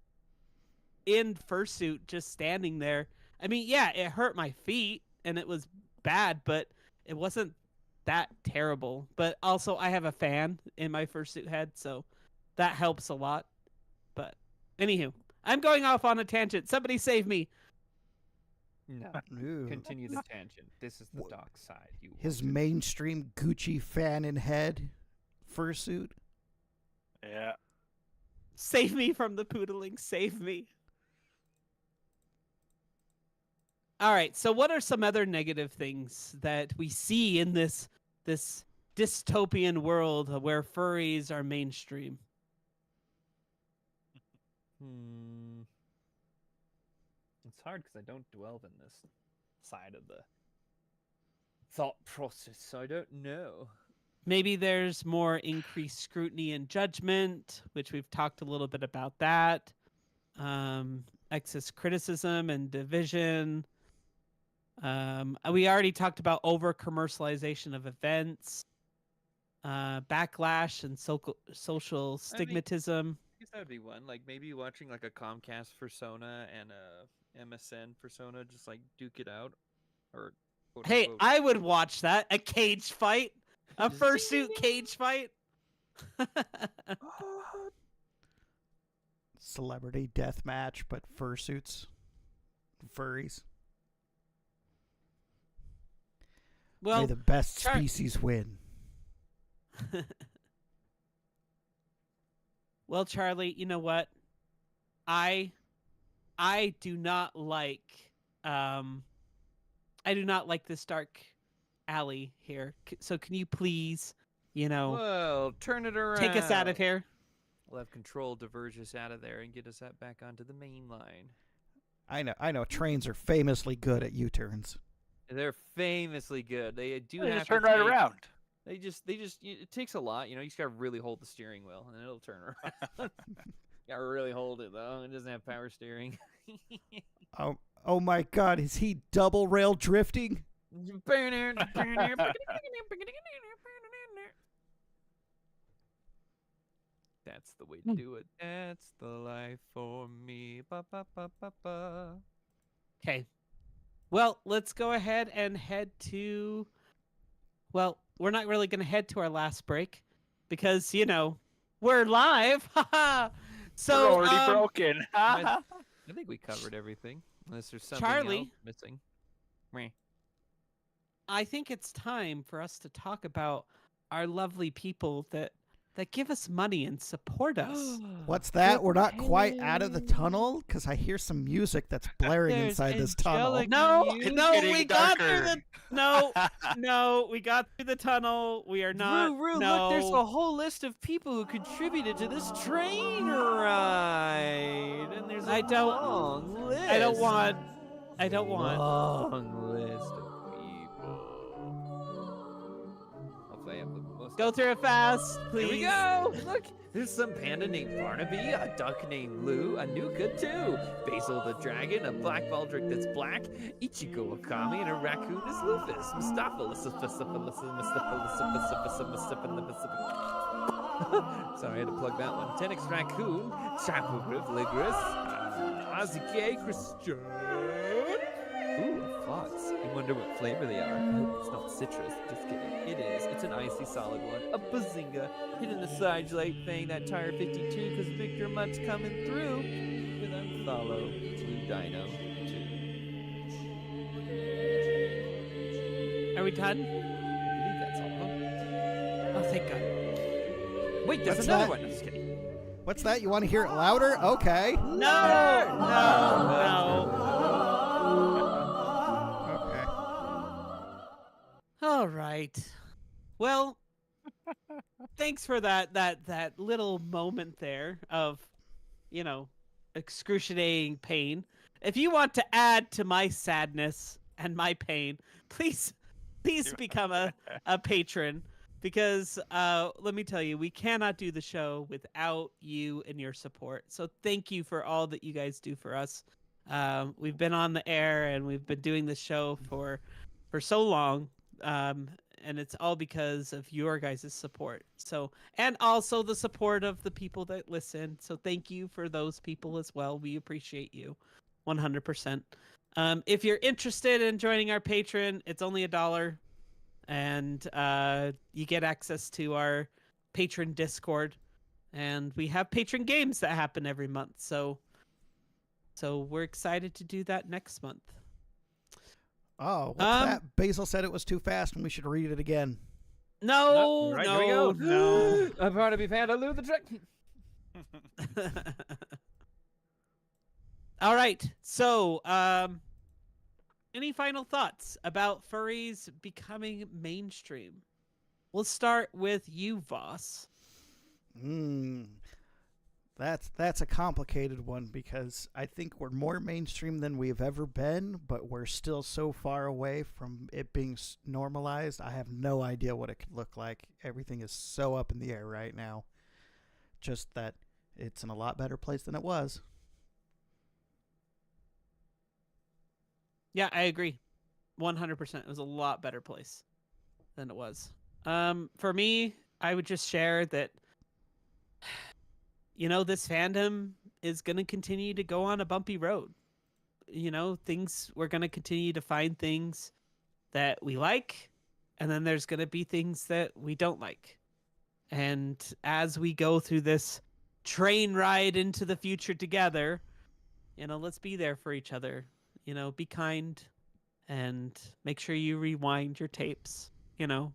S4: in fursuit just standing there. I mean, yeah, it hurt my feet and it was bad, but it wasn't that terrible. But also I have a fan in my fursuit head, so that helps a lot. But anywho, I'm going off on a tangent. Somebody save me.
S3: No.
S5: Ooh.
S3: Continue the tangent. This is the
S5: Wha-
S3: dark side. You
S5: His
S3: want.
S5: mainstream Gucci fan in head fursuit.
S2: Yeah.
S4: Save me from the poodling. Save me. All right. So what are some other negative things that we see in this dystopian world where furries are mainstream?
S3: It's hard because I don't dwell in this side of the thought process, so I don't know.
S4: Maybe there's more increased scrutiny and judgment, which we've talked a little bit about that. Excess criticism and division. We already talked about over commercialization of events, backlash and social stigmatism.
S3: I guess that would be one. Like maybe watching like a Comcast persona and a MSN persona just like duke it out, or quote,
S4: Hey,
S3: unquote,
S4: I would watch that. A cage fight, a
S3: Just
S4: fursuit
S3: ding.
S4: cage fight.
S5: Celebrity death match, but fursuits. Furries. May
S4: Well,
S5: the best
S4: Char-
S5: species win.
S4: well, Charlie, you know what? I do not like this dark alley here. So can you please,
S3: Well, turn it around.
S4: take us out of here?
S3: We'll have control diverge us out of there and get us that back onto the main line.
S5: I know. Trains are famously good at U-turns.
S3: They're famously good. They do
S2: They
S3: have
S2: just
S3: to
S2: turn right
S3: take-
S2: around.
S3: It takes a lot, you know. You just gotta really hold the steering wheel, and then it'll turn around. Gotta really hold it though. It doesn't have power steering.
S5: Oh my God! Is he double rail drifting?
S3: That's the way to do it. That's the life for me. Ba, ba, ba, ba, ba.
S4: Okay. Well, let's go ahead and head to. Well, we're not really going to head to our last break because, you know, we're live. So,
S2: We're already broken.
S3: I think we covered everything. Unless there's something
S4: Charlie?
S3: else missing. Meh.
S4: I think it's time for us to talk about our lovely people that give us money and support us.
S5: What's that? We're not quite out of the tunnel because I hear some music that's blaring
S3: There's
S5: inside this tunnel.
S3: angelic
S4: No,
S3: music.
S4: no,
S2: getting
S4: we got through
S2: darker.
S4: the no, we got through the tunnel. We are not.
S3: Rue,
S4: no.
S3: look, there's a whole list of people who contributed to this train ride. And there's a
S4: I don't-
S3: long list.
S4: I don't want. I don't want.
S3: Long list of people. Hopefully I have the most.
S4: Go through it fast, please.
S3: Here we go! Look, there's some panda named Barnaby, a duck named Lou, a Nuka too, Basel the Dragon, a black Baldrik that's black, Ichigo Ookami, and a raccoon is Lufis. Sorry, I had to plug that one. Tenax raccoon, Chaphogriff, Lygris, Ausi Kat, Christian. Ooh, a fox. I wonder what flavor they are. I hope it's not citrus. Just kidding. It is. It's an icy solid one. A bazinga. Hitting the side light thing, that tire 52, because Victor Mutt's coming through with Anthallo. Blue Dino 2.
S4: Are we done?
S3: I believe that's all of them.
S4: Oh, thank God.
S3: Wait, there's
S5: What's
S3: another
S5: that?
S3: one. I'm just kidding.
S5: What's that? You want to hear it louder? Okay.
S4: No, no.
S5: Okay.
S4: All right. Well, thanks for that little moment there of, you know, excruciating pain. If you want to add to my sadness and my pain, please become a patron, because let me tell you, we cannot do the show without you and your support. So thank you for all that you guys do for us. We've been on the air and we've been doing this show for so long. And it's all because of your guys' support. So, and also the support of the people that listen. So thank you for those people as well. We appreciate you 100%. If you're interested in joining our Patreon, it's only $1. And you get access to our patron Discord. And we have patron games that happen every month. So we're excited to do that next month.
S5: Oh, what's that? Basil said it was too fast and we should read it again.
S4: No,
S3: Right, here we go.
S4: no.
S3: A Barnaby Panda, Lou the Dragon.
S4: All right. So, any final thoughts about furries becoming mainstream? We'll start with you, Voss.
S5: That's a complicated one because I think we're more mainstream than we've ever been, but we're still so far away from it being normalized. I have no idea what it could look like. Everything is so up in the air right now. Just that it's in a lot better place than it was.
S4: Yeah, I agree. 100%. It was a lot better place than it was. For me, I would just share that, you know, this fandom is going to continue to go on a bumpy road. You know, we're going to continue to find things that we like, and then there's going to be things that we don't like. And as we go through this train ride into the future together, you know, let's be there for each other. You know, be kind and make sure you rewind your tapes, you know,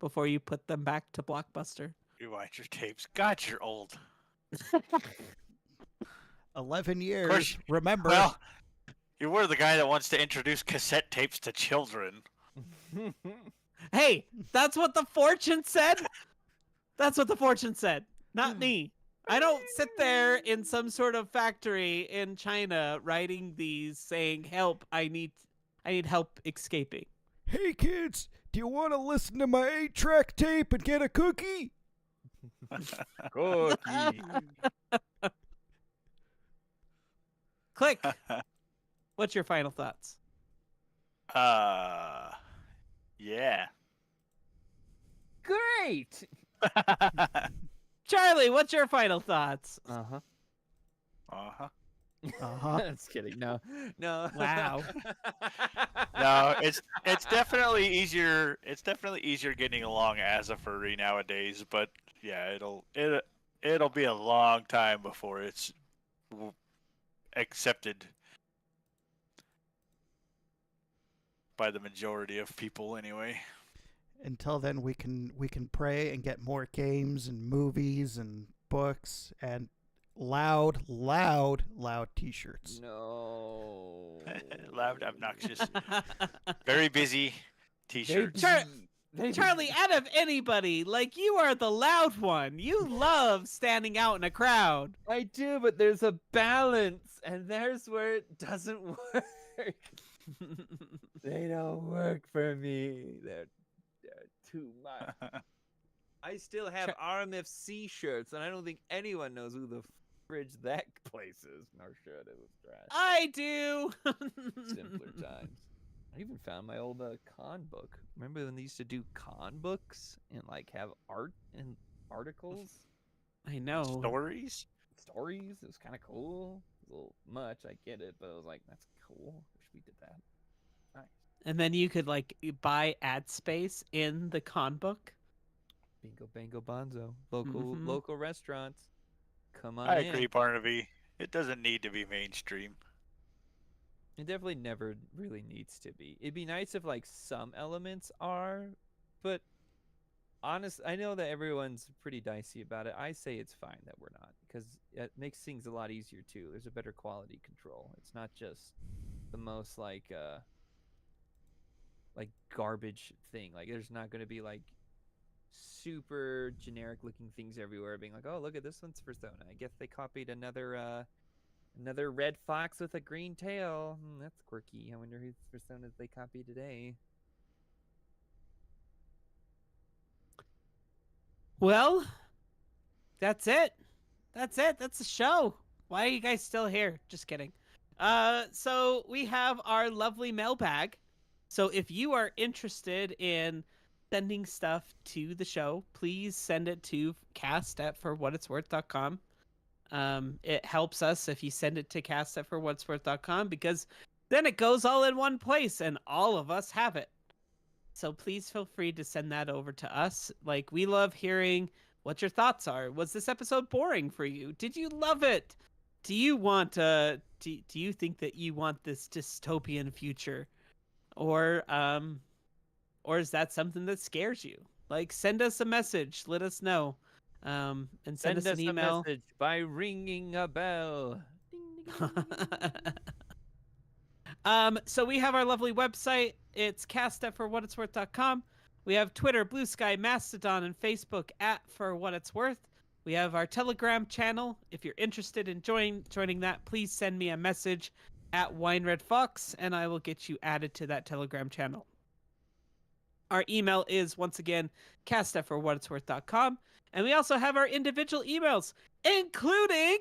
S4: before you put them back to Blockbuster.
S2: Rewind your tapes. God, you're old.
S5: 11 years.
S2: course-
S5: Remember.
S2: Well, you were the guy that wants to introduce cassette tapes to children.
S4: Hey, that's what the fortune said. That's what the fortune said, not me. I don't sit there in some sort of factory in China writing these saying, help, I need help escaping.
S5: Hey kids, Do you want to listen to my 8-track tape and get a cookie?
S3: Cookie.
S4: Click. What's your final thoughts?
S2: Yeah.
S3: Great.
S4: Charlie, what's your final thoughts?
S3: Uh-huh.
S2: Uh-huh.
S5: Uh-huh.
S3: Just kidding. No. No.
S4: Wow.
S2: No, it's definitely easier. It's definitely easier getting along as a furry nowadays. But yeah, it'll be a long time before it's accepted by the majority of people. Anyway.
S5: Until then, we can pray and get more games and movies and books and loud T-shirts.
S3: No.
S2: Loud, obnoxious, very busy T-shirts.
S4: Charlie, out of anybody, like, you are the loud one. You love standing out in a crowd.
S3: I do, but there's a balance, and there's where it doesn't work. They don't work for me. They're too much. I still have RMFC shirts, and I don't think anyone knows who the fridge that place is. Nor should it was trash.
S4: I do.
S3: Simpler times. I even found my old con book. Remember when they used to do con books and like have art and articles,
S4: I know.
S2: Stories.
S3: stories? It was kind of cool. It was a little much, I get it, but I was like, that's cool. Wish we did that.
S4: And then you could like buy ad space in the con book.
S3: Bingo, bango, bonzo. Local
S4: Mhm.
S3: local restaurants. Come on
S2: I
S3: in.
S2: agree, Barnaby. It doesn't need to be mainstream.
S3: It definitely never really needs to be. It'd be nice if like some elements are, but honest, I know that everyone's pretty dicey about it. I say it's fine that we're not, because it makes things a lot easier too. There's a better quality control. It's not just the most like garbage thing. Like there's not going to be like super generic looking things everywhere being like, oh, look at this one's persona. I guess they copied another red fox with a green tail. That's quirky. I wonder whose personas they copied today.
S4: Well, that's it. That's it. That's the show. Why are you guys still here? Just kidding. So we have our lovely mailbag. So if you are interested in sending stuff to the show, please send it to cast@forwhatitsworth.com. It helps us if you send it to cast@forwhatitsworth.com, because then it goes all in one place and all of us have it. So please feel free to send that over to us. Like, we love hearing what your thoughts are. Was this episode boring for you? Did you love it? Do you want do you think that you want this dystopian future? Or is that something that scares you? Like, send us a message, let us know. And send us an email.
S3: A message by ringing a bell. Ding, ding, ding, ding.
S4: So we have our lovely website. It's cast@forwhatitsworth.com. We have Twitter, Blue Sky, Mastodon, and Facebook @forwhatitsworth. We have our Telegram channel. If you're interested in joining that, please send me a message @WineRedFox, and I will get you added to that Telegram channel. Our email is, once again, cast@forwhatitsworth.com. And we also have our individual emails, including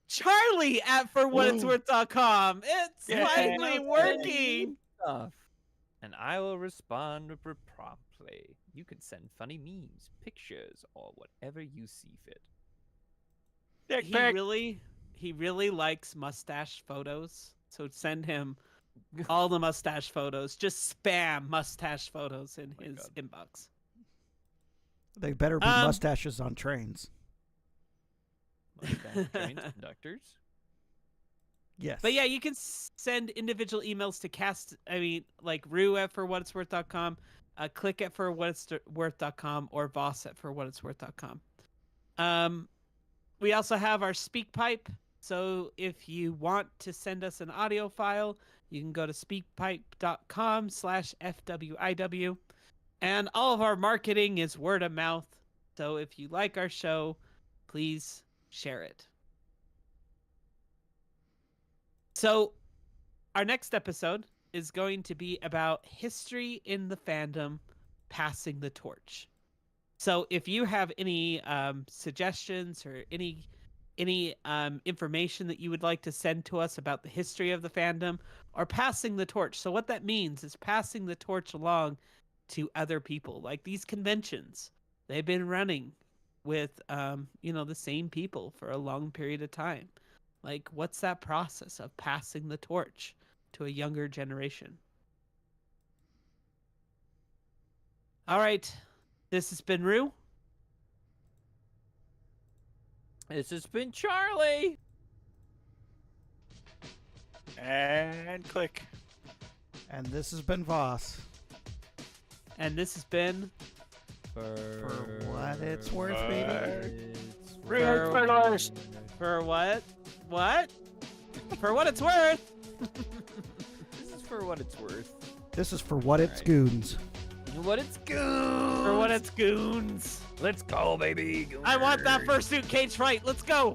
S4: Charlie @forwhatitsworth.com. It's
S2: Yeah.
S4: finally working.
S3: Stuff. And I will respond promptly. You can send funny memes, pictures, or whatever you see fit.
S2: Dick
S4: He
S2: pic.
S4: really likes mustache photos. So send him all the mustache photos. Just spam mustache photos in his
S3: God.
S4: inbox.
S5: They better be mustaches on trains.
S3: Mustache trains, conductors.
S5: Yes.
S4: But yeah, you can send individual emails to Rue@forwhatitsworth.com, Klik@forwhatitsworth.com, or Voss@forwhatitsworth.com. We also have our SpeakPipe. So if you want to send us an audio file, you can go to speakpipe.com/FWIW. And all of our marketing is word of mouth. So if you like our show, please share it. So our next episode is going to be about history in the fandom, passing the torch. So if you have any suggestions or any information that you would like to send to us about the history of the fandom or passing the torch. So what that means is passing the torch along to other people. Like these conventions, they've been running with the same people for a long period of time. Like, what's that process of passing the torch to a younger generation? All right, this has been Rue.
S3: This has been Charlie.
S2: And Klik.
S5: And this has been Voss.
S4: And this has been
S5: For what it's worth, baby.
S4: For what? What? For what it's worth.
S3: This is for what it's worth.
S5: This is for what it's
S3: Alright.
S5: goons.
S3: What it's goons.
S4: For what it's goons.
S3: Let's go, baby.
S4: I want that fursuit cage fight. Let's go.